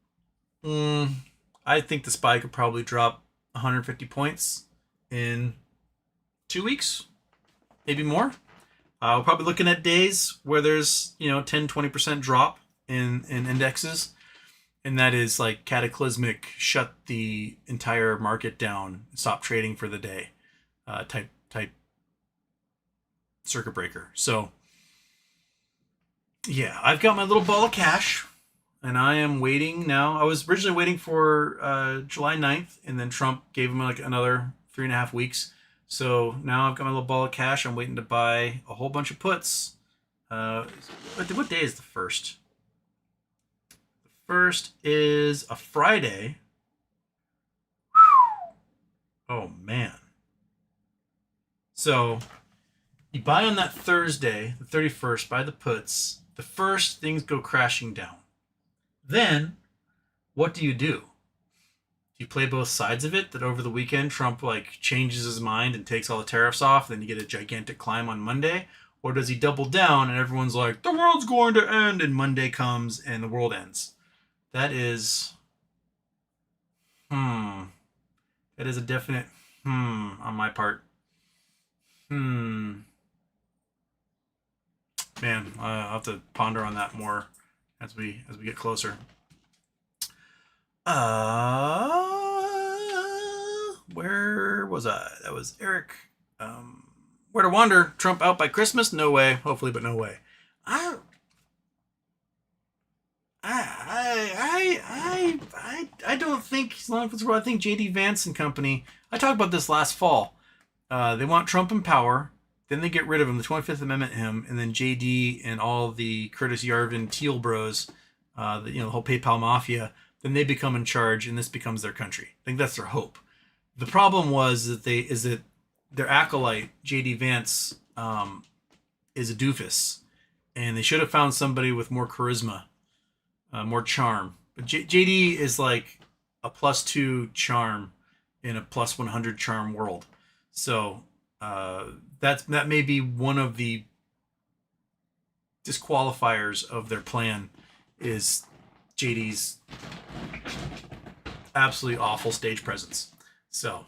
I think the SPY could probably drop 150 points in 2 weeks, maybe more. We're probably looking at days where there's 10-20% drop in indexes, and that is like cataclysmic, shut the entire market down, stop trading for the day type circuit breaker. So yeah, I've got my little ball of cash, and I am waiting now. I was originally waiting for July 9th, and then Trump gave him another 3.5 weeks. So now I've got my little ball of cash. I'm waiting to buy a whole bunch of puts. What day is the 1st? The 1st is a Friday. Oh, man. So you buy on that Thursday, the 31st, buy the puts. The first, things go crashing down. Then, what do? Do you play both sides of it? That over the weekend, Trump changes his mind and takes all the tariffs off, then you get a gigantic climb on Monday? Or does he double down and everyone's like, the world's going to end, and Monday comes and the world ends? That is, that is a definite on my part. Man, I'll have to ponder on that more as we get closer. Where was I? That was Eric. Where to wander? Trump out by Christmas? No way. Hopefully, but no way. I don't think, as long as it's where I think JD Vance and company. I talked about this last fall. They want Trump in power. Then they get rid of him, the 25th Amendment him, and then JD and all the Curtis Yarvin Teal bros, the whole PayPal mafia, then they become in charge, and this becomes their country. I think that's their hope. The problem was that their acolyte JD Vance is a doofus, and they should have found somebody with more charisma, more charm. But JD is like a +2 charm in a +100 charm world. So that may be one of the disqualifiers of their plan, is JD's absolutely awful stage presence. So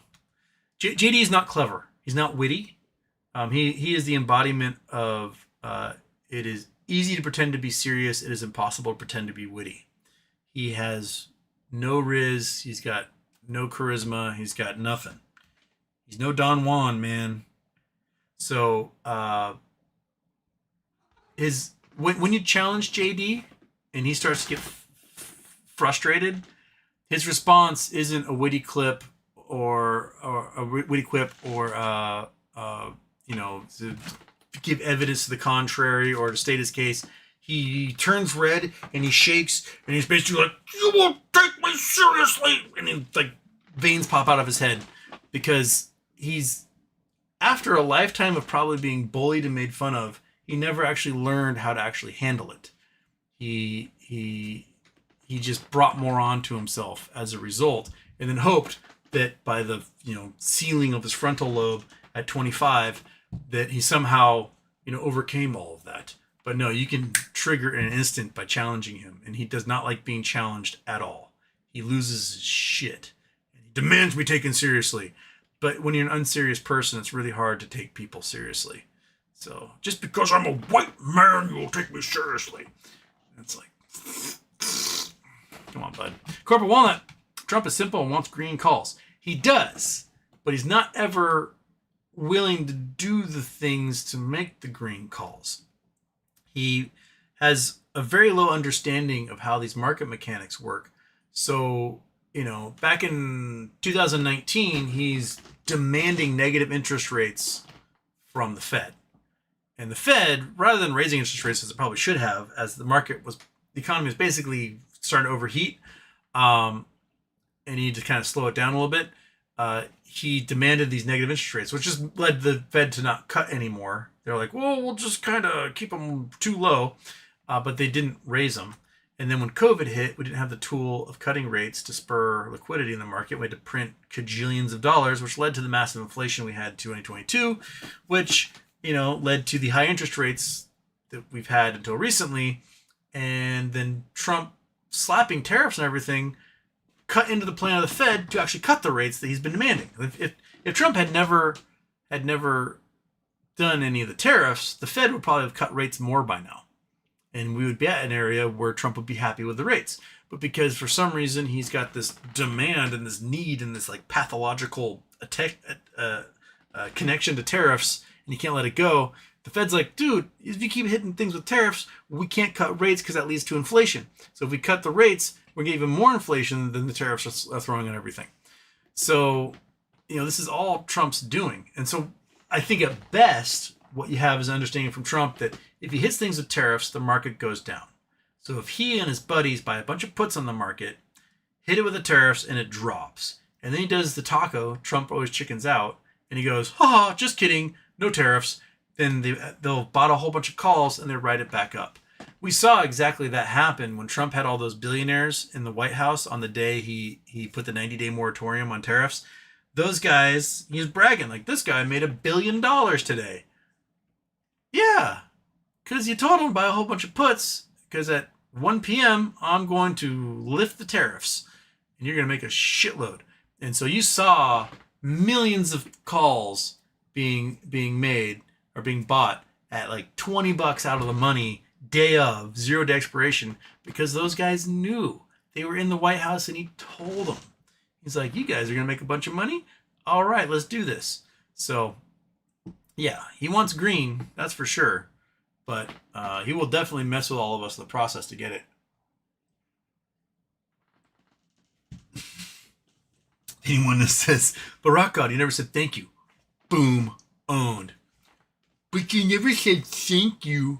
JD is not clever. He's not witty. He is the embodiment of it is easy to pretend to be serious. It is impossible to pretend to be witty. He has no riz. He's got no charisma. He's got nothing. He's no Don Juan, man. So when you challenge JD and he starts to get frustrated, his response isn't a witty clip or a witty quip or to give evidence to the contrary or to state his case. He turns red and he shakes and he's basically like, "You won't take me seriously," and then like veins pop out of his head because he's, after a lifetime of probably being bullied and made fun of, he never actually learned how to actually handle it. He just brought more onto himself as a result, and then hoped that by the sealing of his frontal lobe at 25, that he somehow overcame all of that. But no, you can trigger in an instant by challenging him, and he does not like being challenged at all. He loses his shit. He demands to be taken seriously. But when you're an unserious person, it's really hard to take people seriously. So, just because I'm a white man, you'll take me seriously. It's like, come on, bud. Corporate Walnut, Trump is simple and wants green calls. He does, but he's not ever willing to do the things to make the green calls. He has a very low understanding of how these market mechanics work. So, back in 2019, he's demanding negative interest rates from the Fed. And the Fed, rather than raising interest rates as it probably should have, as the economy was basically starting to overheat, and he needed to kind of slow it down a little bit, he demanded these negative interest rates, which just led the Fed to not cut anymore. They're like, well, we'll just kind of keep them too low, but they didn't raise them. And then when COVID hit, we didn't have the tool of cutting rates to spur liquidity in the market. We had to print cajillions of dollars, which led to the massive inflation we had in 2022, which, led to the high interest rates that we've had until recently. And then Trump slapping tariffs and everything cut into the plan of the Fed to actually cut the rates that he's been demanding. If Trump had never done any of the tariffs, the Fed would probably have cut rates more by now. And we would be at an area where Trump would be happy with the rates. But because for some reason he's got this demand and this need and this like pathological connection to tariffs, and he can't let it go, the Fed's like, dude, if you keep hitting things with tariffs, we can't cut rates because that leads to inflation. So if we cut the rates, we're getting even more inflation than the tariffs are throwing on everything. So, this is all Trump's doing. And so I think at best, what you have is an understanding from Trump that if he hits things with tariffs, the market goes down. So if he and his buddies buy a bunch of puts on the market, hit it with the tariffs, and it drops. And then he does the taco, Trump always chickens out, and he goes, haha, just kidding, no tariffs. Then they'll bought a whole bunch of calls and they write it back up. We saw exactly that happen when Trump had all those billionaires in the White House on the day he put the 90-day moratorium on tariffs. Those guys, he was bragging, like, this guy made $1 billion today. Yeah, because you told him to buy a whole bunch of puts, because at 1 p.m., I'm going to lift the tariffs, and you're going to make a shitload. And so you saw millions of calls being made or being bought at like $20 out of the money, day of, 0 day expiration, because those guys knew. They were in the White House, and he told them. He's like, you guys are going to make a bunch of money? All right, let's do this. So, yeah, he wants green, that's for sure. But he will definitely mess with all of us in the process to get it. Anyone that says, Barack God, he never said thank you. Boom. you never said thank you.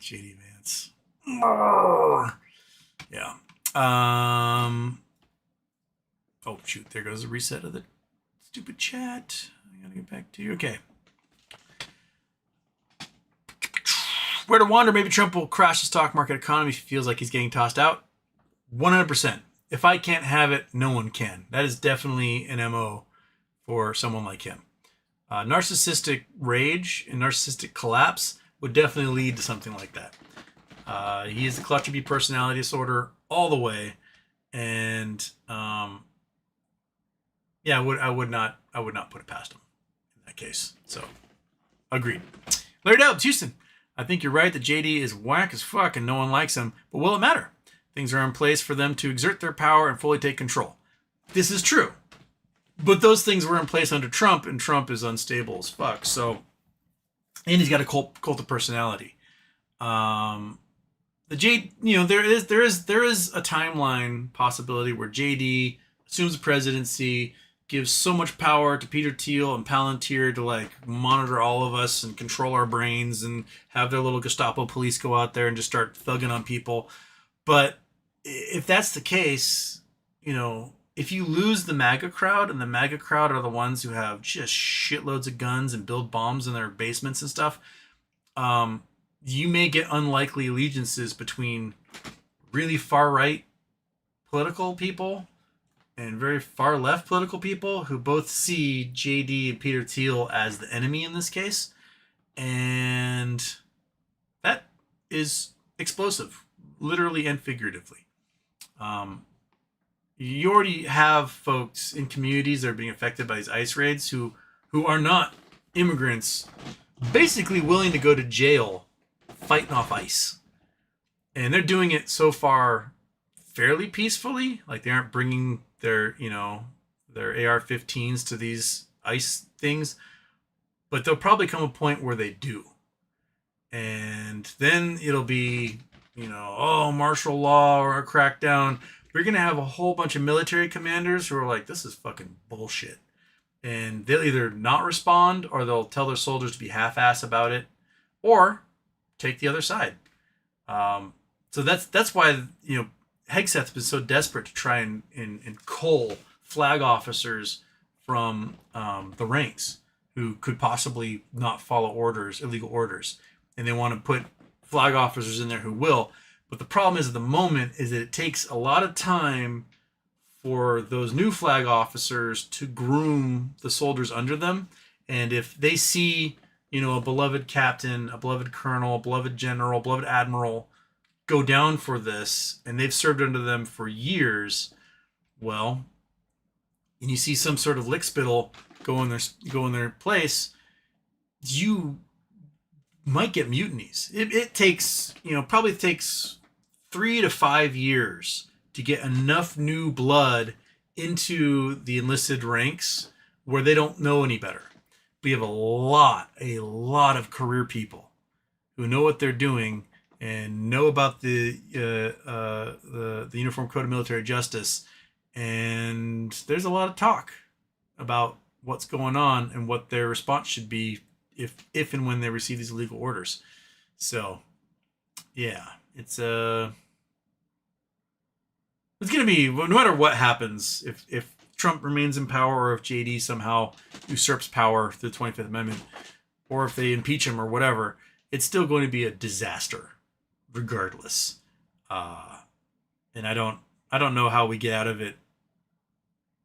JD Vance. Yeah. Oh, shoot. There goes the reset of the stupid chat. I gotta get back to you. Okay. Where to wander? Maybe Trump will crash the stock market economy if he feels like he's getting tossed out. 100%. If I can't have it, no one can. That is definitely an MO for someone like him. Narcissistic rage and narcissistic collapse would definitely lead to something like that. He is the clutch B personality disorder all the way, and yeah, I would not put it past him in that case. So, agreed. Larry Dubs, Houston. I think you're right that JD is whack as fuck and no one likes him, but will it matter? Things are in place for them to exert their power and fully take control. This is true. But those things were in place under Trump, and Trump is unstable as fuck. So, and he's got a cult of personality. The J, there is a timeline possibility where JD assumes the presidency, gives so much power to Peter Thiel and Palantir to like monitor all of us and control our brains and have their little Gestapo police go out there and just start thugging on people. But if that's the case, if you lose the MAGA crowd, and the MAGA crowd are the ones who have just shitloads of guns and build bombs in their basements and stuff, you may get unlikely allegiances between really far right political people and very far left political people who both see JD and Peter Thiel as the enemy in this case. And that is explosive, literally and figuratively. You already have folks in communities that are being affected by these ICE raids who are not immigrants, basically willing to go to jail fighting off ICE. And they're doing it so far fairly peacefully. Like they aren't bringing their AR-15s to these ICE things. But there'll probably come a point where they do. And then it'll be, martial law or a crackdown. We're going to have a whole bunch of military commanders who are like, this is fucking bullshit. And they'll either not respond or they'll tell their soldiers to be half-ass about it or take the other side. So that's why, Hegseth's been so desperate to try and cull flag officers from the ranks who could possibly not follow illegal orders. And they want to put flag officers in there who will. But the problem is at the moment is that it takes a lot of time for those new flag officers to groom the soldiers under them. And if they see, a beloved captain, a beloved colonel, a beloved general, a beloved admiral go down for this, and they've served under them for years, well, and you see some sort of lickspittle go in their place, you might get mutinies. It takes, probably takes 3 to 5 years to get enough new blood into the enlisted ranks where they don't know any better. We have a lot of career people who know what they're doing and know about the Uniform Code of Military Justice, and there's a lot of talk about what's going on and what their response should be if and when they receive these illegal orders. So, yeah, it's gonna be, no matter what happens, if Trump remains in power or if JD somehow usurps power through the 25th Amendment, or if they impeach him or whatever, it's still going to be a disaster regardless. And I don't know how we get out of it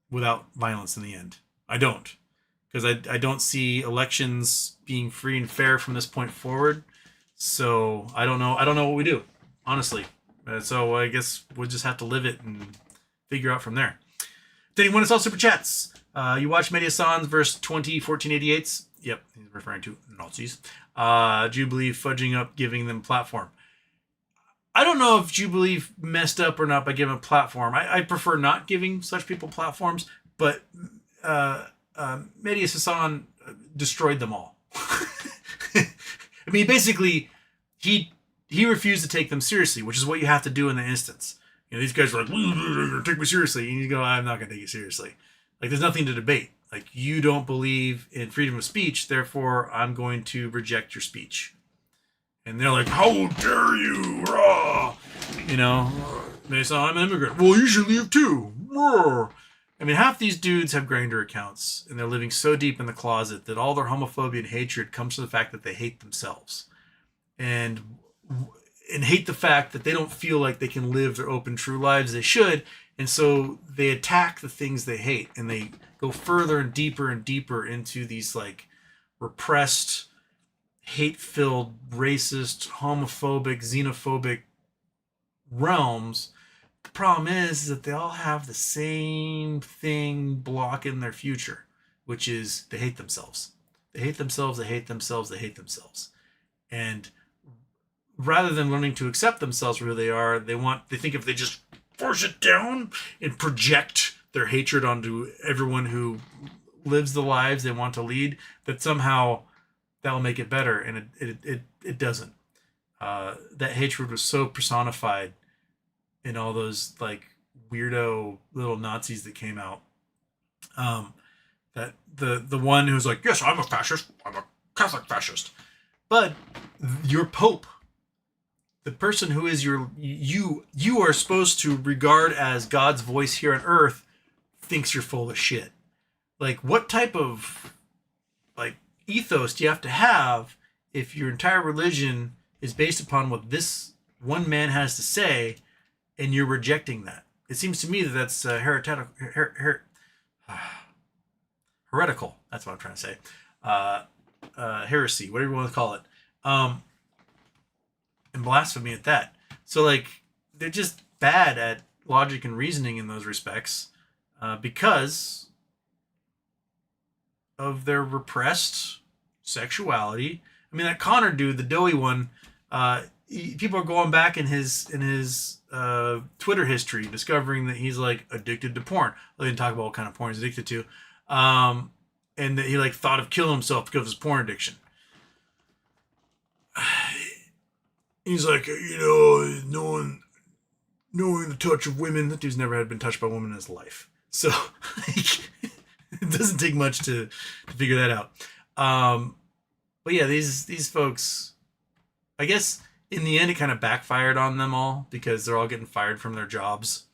without violence in the end. I don't. Because I don't see elections being free and fair from this point forward. So I don't know what we do, honestly. So I guess we'll just have to live it and figure out from there. Did anyone else super chats? You watched Media Sans versus 2014-88s? Yep, he's referring to Nazis. Jubilee fudging up, giving them platform. I don't know if Jubilee messed up or not by giving a platform. I prefer not giving such people platforms, but Media Sans destroyed them all. I mean, basically, he refused to take them seriously, which is what you have to do in the instance. These guys are like, take me seriously. And you go, I'm not going to take you seriously. Like, there's nothing to debate. Like, you don't believe in freedom of speech, therefore I'm going to reject your speech. And they're like, how dare you? Rah! You know, they say, I'm an immigrant. Well, you should leave too. Rah! I mean, half these dudes have Grindr accounts, and they're living so deep in the closet that all their homophobia and hatred comes from the fact that they hate themselves. And hate the fact that they don't feel like they can live their open, true lives they should. And so they attack the things they hate, and they go further and deeper into these like repressed, hate-filled, racist, homophobic, xenophobic realms. The problem is that they all have the same thing blocking their future, which is they hate themselves. They hate themselves, they hate themselves, they hate themselves. And rather than learning to accept themselves for who they are, they think if they just force it down and project their hatred onto everyone who lives the lives they want to lead, that somehow that'll make it better. And it doesn't. That hatred was so personified in all those like weirdo little Nazis that came out. That the one who's like, yes, I'm a fascist. I'm a Catholic fascist. But your Pope, the person who is you are supposed to regard as God's voice here on earth, thinks you're full of shit. Like, what type of like ethos do you have to have if your entire religion is based upon what this one man has to say, and you're rejecting that? It seems to me that that's heretical. Heretical. That's what I'm trying to say. Heresy, whatever you want to call it. And blasphemy at that. So like, they're just bad at logic and reasoning in those respects, because of their repressed sexuality. I mean, that Connor dude, the doughy one, people are going back in his Twitter history, discovering that he's like addicted to porn. They didn't talk about what kind of porn he's addicted to, and that he like thought of killing himself because of his porn addiction. He's like, knowing the touch of women. That dude's never had been touched by a woman in his life. So like, it doesn't take much to figure that out. But yeah, these folks, I guess in the end it kind of backfired on them all, because they're all getting fired from their jobs,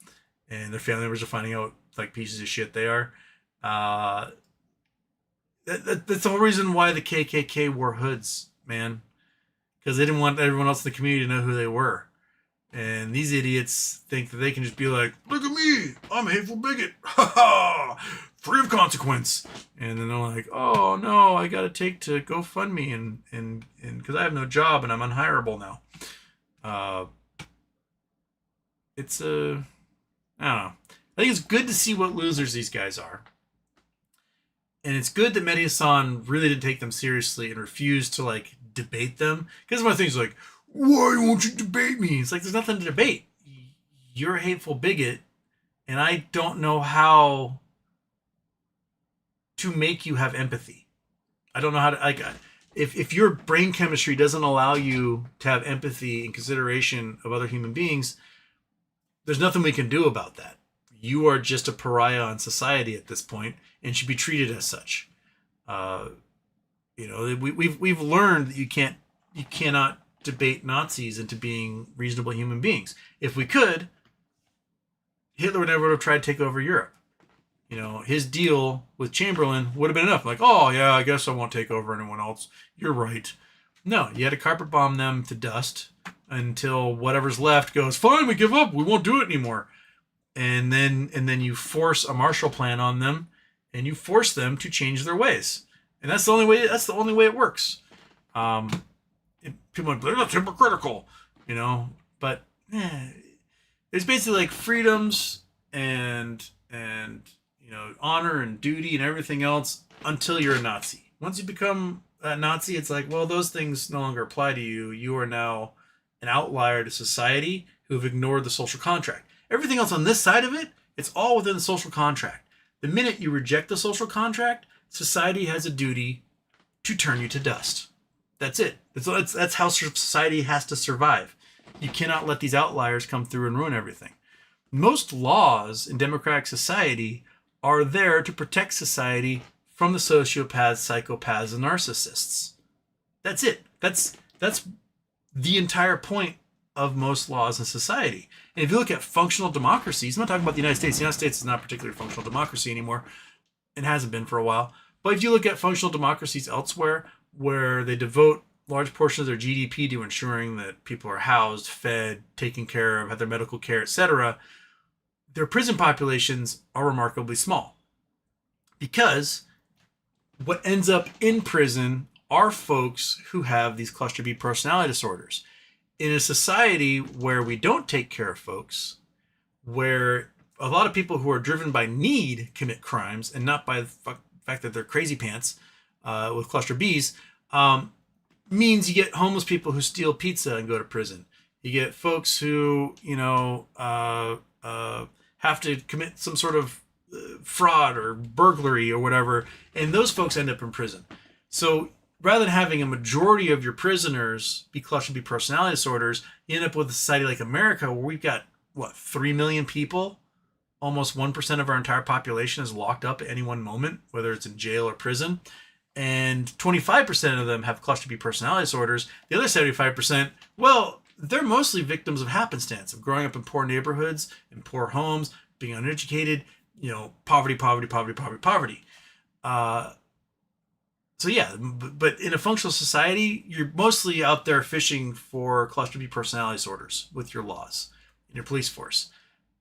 and their family members are finding out like pieces of shit they are. That's the whole reason why the KKK wore hoods, man. Because they didn't want everyone else in the community to know who they were. And these idiots think that they can just be like, look at me, I'm a hateful bigot. Ha ha! Free of consequence. And then they're like, oh no, I gotta take to GoFundMe and because I have no job and I'm unhireable now. I don't know. I think it's good to see what losers these guys are. And it's good that Mehdi Hassan really didn't take them seriously and refused to like debate them. Because one of the things like, why won't you debate me? It's like, there's nothing to debate. You're a hateful bigot, and I don't know how to make you have empathy. I don't know how to, like, if your brain chemistry doesn't allow you to have empathy and consideration of other human beings, there's nothing we can do about that. You are just a pariah in society at this point and should be treated as such. We've learned that you cannot debate Nazis into being reasonable human beings. If we could, Hitler would never have tried to take over Europe. His deal with Chamberlain would have been enough. Like, oh yeah, I guess I won't take over anyone else. You're right. No, you had to carpet bomb them to dust until whatever's left goes, fine, we give up. We won't do it anymore. And then you force a Marshall Plan on them, and you force them to change their ways. And that's the only way. That's the only way it works. People are like, that's hypocritical, But there's basically like freedoms and honor and duty and everything else until you're a Nazi. Once you become a Nazi, it's like, well, those things no longer apply to you. You are now an outlier to society who have ignored the social contract. Everything else on this side of it, it's all within the social contract. The minute you reject the social contract, society has a duty to turn you to dust. That's it. That's how society has to survive. You cannot let these outliers come through and ruin everything. Most laws in democratic society are there to protect society from the sociopaths, psychopaths, and narcissists. That's it. That's the entire point of most laws in society. And if you look at functional democracies, I'm not talking about the United States. The United States is not particularly a functional democracy anymore. It hasn't been for a while. But if you look at functional democracies elsewhere, where they devote large portions of their GDP to ensuring that people are housed, fed, taken care of, have their medical care, etc., their prison populations are remarkably small. Because what ends up in prison are folks who have these cluster B personality disorders. In a society where we don't take care of folks, where a lot of people who are driven by need commit crimes and not by the fact that they're crazy pants with cluster Bs, means you get homeless people who steal pizza and go to prison. You get folks who, have to commit some sort of fraud or burglary or whatever, and those folks end up in prison. So rather than having a majority of your prisoners be cluster B personality disorders, you end up with a society like America where we've got, 3 million people? Almost 1% of our entire population is locked up at any one moment, whether it's in jail or prison. And 25% of them have cluster B personality disorders. The other 75%, well, they're mostly victims of happenstance, of growing up in poor neighborhoods, in poor homes, being uneducated, poverty. So yeah, but in a functional society, you're mostly out there fishing for cluster B personality disorders with your laws and your police force.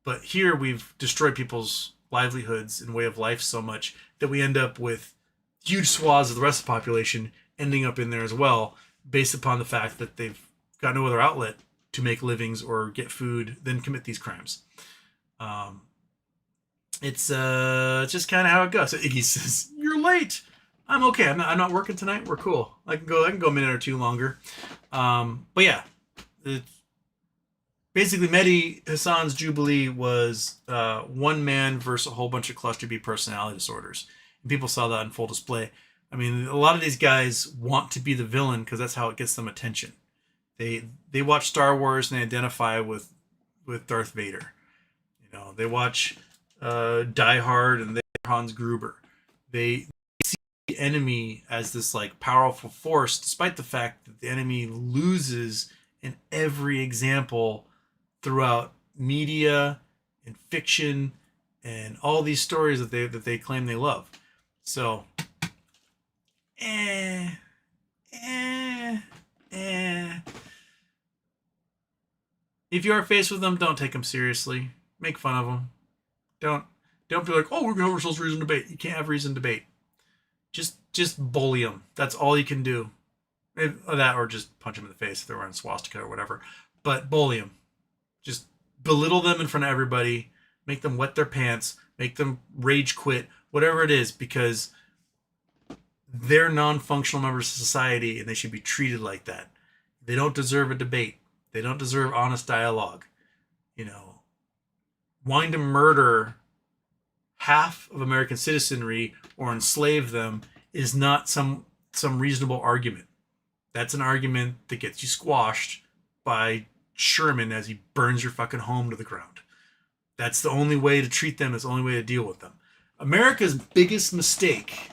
But here we've destroyed people's livelihoods and way of life so much that we end up with huge swaths of the rest of the population ending up in there as well, based upon the fact that they've got no other outlet to make livings or get food than commit these crimes. It's just kind of how it goes. So Iggy says, "You're late." I'm okay. I'm not working tonight. We're cool. I can go a minute or two longer. But yeah, basically Mehdi Hassan's Jubilee was one man versus a whole bunch of cluster B personality disorders. And people saw that in full display. I mean, a lot of these guys want to be the villain because that's how it gets them attention. They watch Star Wars and they identify with Darth Vader. They watch Die Hard and they're Hans Gruber. They see the enemy as this powerful force, despite the fact that the enemy loses in every example throughout media and fiction and all these stories that they claim they love. So, if you are faced with them, don't take them seriously. Make fun of them. Don't be like, oh, we're gonna have ourselves reason to debate. You can't have reason to debate. Just bully them. That's all you can do. That or just punch them in the face if they're wearing swastika or whatever. But bully them. Just belittle them in front of everybody. Make them wet their pants. Make them rage quit. Whatever it is, because they're non-functional members of society and they should be treated like that. They don't deserve a debate. They don't deserve honest dialogue. Wanting to murder half of American citizenry or enslave them is not some reasonable argument. That's an argument that gets you squashed by Sherman as he burns your fucking home to the ground. That's the only way to treat them. It's the only way to deal with them. America's biggest mistake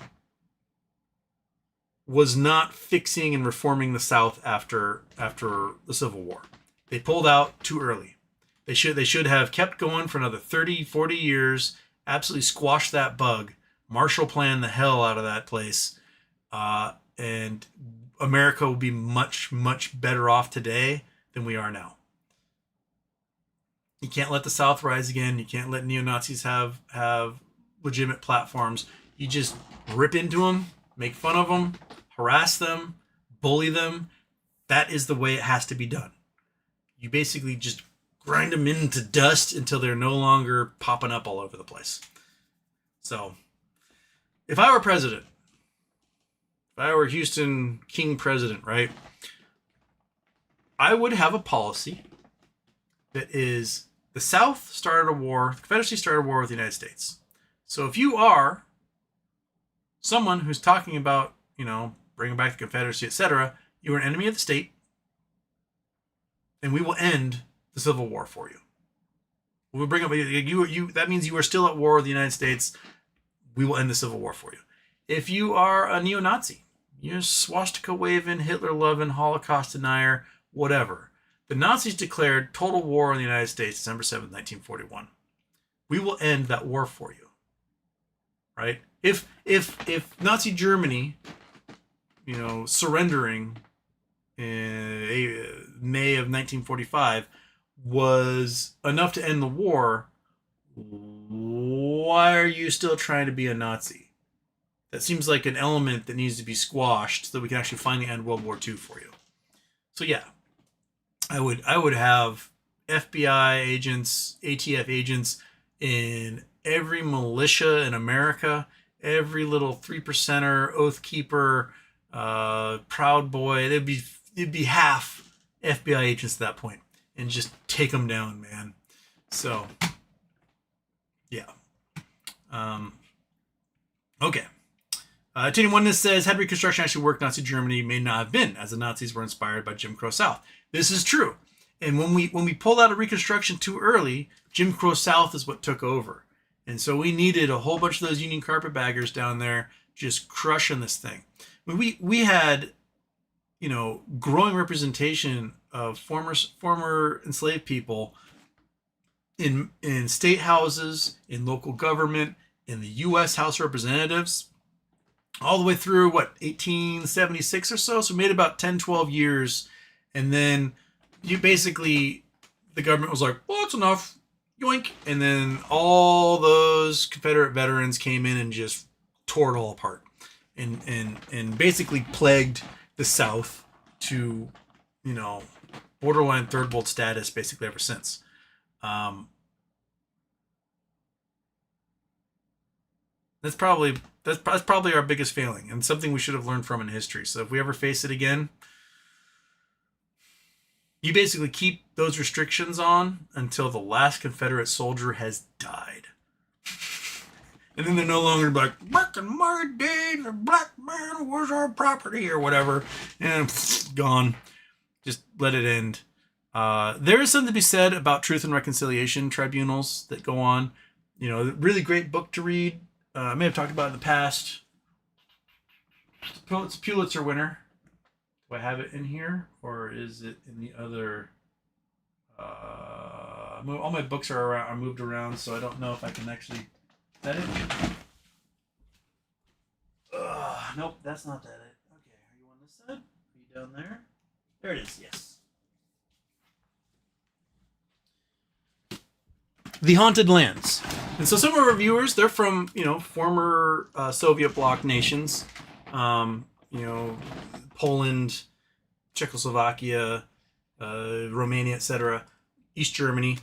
was not fixing and reforming the South after the Civil War. They pulled out too early. They should have kept going for another 30, 40 years, absolutely squashed that bug, Marshall Plan the hell out of that place, and America will be much, much better off today than we are now. You can't let the South rise again. You can't let neo-Nazis have legitimate platforms. You just rip into them, make fun of them, harass them, bully them. That is the way it has to be done. You basically just grind them into dust until they're no longer popping up all over the place. So, if I were president, if I were Houston King president, right, I would have a policy that is the South started a war, the Confederacy started a war with the United States. So if you are someone who's talking about, bringing back the Confederacy, etc., you are an enemy of the state, and we will end the Civil War for you. We'll bring up you. That means you are still at war with the United States. we will end the Civil War for you. If you are a neo-Nazi, you're a swastika waving, Hitler loving, Holocaust denier, whatever. The Nazis declared total war on the United States December 7th, 1941. We will end that war for you. Right? If Nazi Germany, surrendering in May of 1945 was enough to end the war, why are you still trying to be a Nazi? That seems like an element that needs to be squashed so that we can actually finally end World War II for you. So yeah, I would have FBI agents, ATF agents in every militia in America, every little 3%er, Oath Keeper, Proud Boy. It'd be half FBI agents at that point, and just take them down, man. So yeah. Okay. Tony Oneness says, had Reconstruction actually worked, Nazi Germany may not have been, as the Nazis were inspired by Jim Crow South. This is true. And when we pulled out of Reconstruction too early, Jim Crow South is what took over. And so we needed a whole bunch of those Union carpetbaggers down there just crushing this thing. We had, growing representation of former enslaved people in state houses, in local government, in the U.S. House of Representatives, all the way through, 1876 or so? So we made about 10, 12 years. And then the government was like, well, that's enough. Yoink. And then all those Confederate veterans came in and just tore it all apart. And basically plagued the South to, borderline third world status basically ever since. That's probably our biggest failing, and something we should have learned from in history. So if we ever face it again, you basically keep those restrictions on until the last Confederate soldier has died. And then they're no longer like, back in my day, the black man was our property or whatever. And gone. Just let it end. There is something to be said about truth and reconciliation tribunals that go on. Really great book to read. I may have talked about it in the past. It's a Pulitzer winner. Do I have it in here? Or is it in the other... all my books are moved around, so I don't know if I can actually... Is that it? Nope, that's not that it. Okay, are you on this side? Are you down there? There it is, yes. The Haunted Lands. And so some of our viewers, they're from, former Soviet bloc nations. Poland, Czechoslovakia, Romania, etc., East Germany.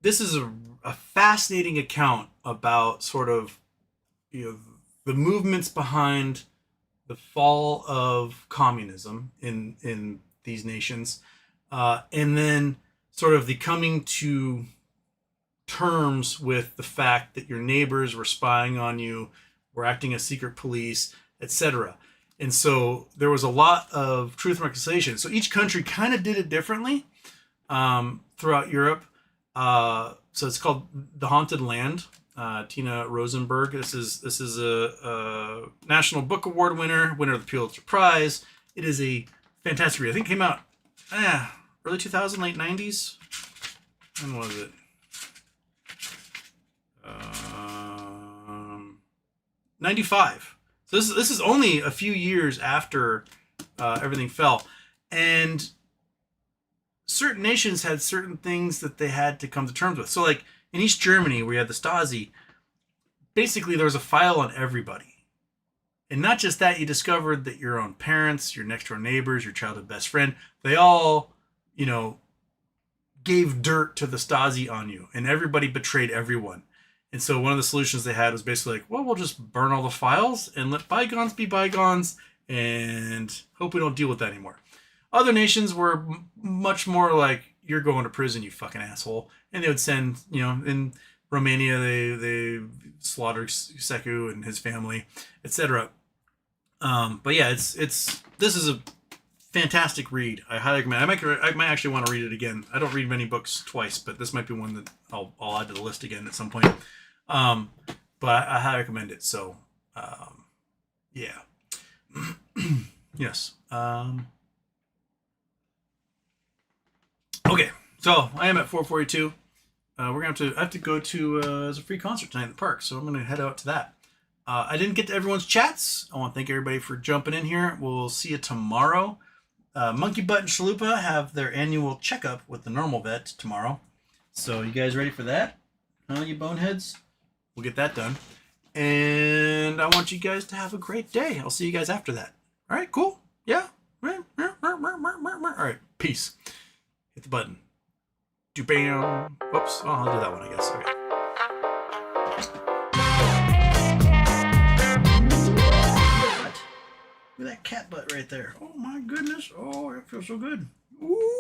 This is a fascinating account about sort of, the movements behind the fall of communism in these nations, and then sort of the coming to terms with the fact that your neighbors were spying on you, were acting as secret police, etc. And so there was a lot of truth and reconciliation. So each country kind of did it differently throughout Europe. So it's called The Haunted Land. Tina Rosenberg. This is a National Book Award winner of the Pulitzer Prize. It is a fantastic read. I think it came out early 2000, late 90s. When was it? 95. So this is only a few years after everything fell, and certain nations had certain things that they had to come to terms with. So like in East Germany, where you had the Stasi, basically there was a file on everybody. And not just that, you discovered that your own parents, your next door neighbors, your childhood best friend, they all, gave dirt to the Stasi on you, and everybody betrayed everyone. And so one of the solutions they had was basically like, well, we'll just burn all the files and let bygones be bygones and hope we don't deal with that anymore. Other nations were much more like, you're going to prison, you fucking asshole. And they would send, in Romania, they slaughtered Seku and his family, etc. But yeah, this is a fantastic read. I highly recommend. I might actually want to read it again. I don't read many books twice, but this might be one that I'll add to the list again at some point. but I highly recommend it. So, yeah. Yes. Okay, so I am at 4:42. I have to go to there's a free concert tonight in the park, so I'm gonna head out to that. I didn't get to everyone's chats. I want to thank everybody for jumping in here. We'll see you tomorrow. Monkey Butt and Chalupa have their annual checkup with the normal vet tomorrow. So you guys ready for that? Huh, you boneheads? We'll get that done. And I want you guys to have a great day. I'll see you guys after that. All right, cool? Yeah? All right, peace. Hit the button. Do bam. Whoops. Oh, I'll do that one, I guess. Okay. Look at that cat butt right there. Oh my goodness. Oh, it feels so good. Ooh.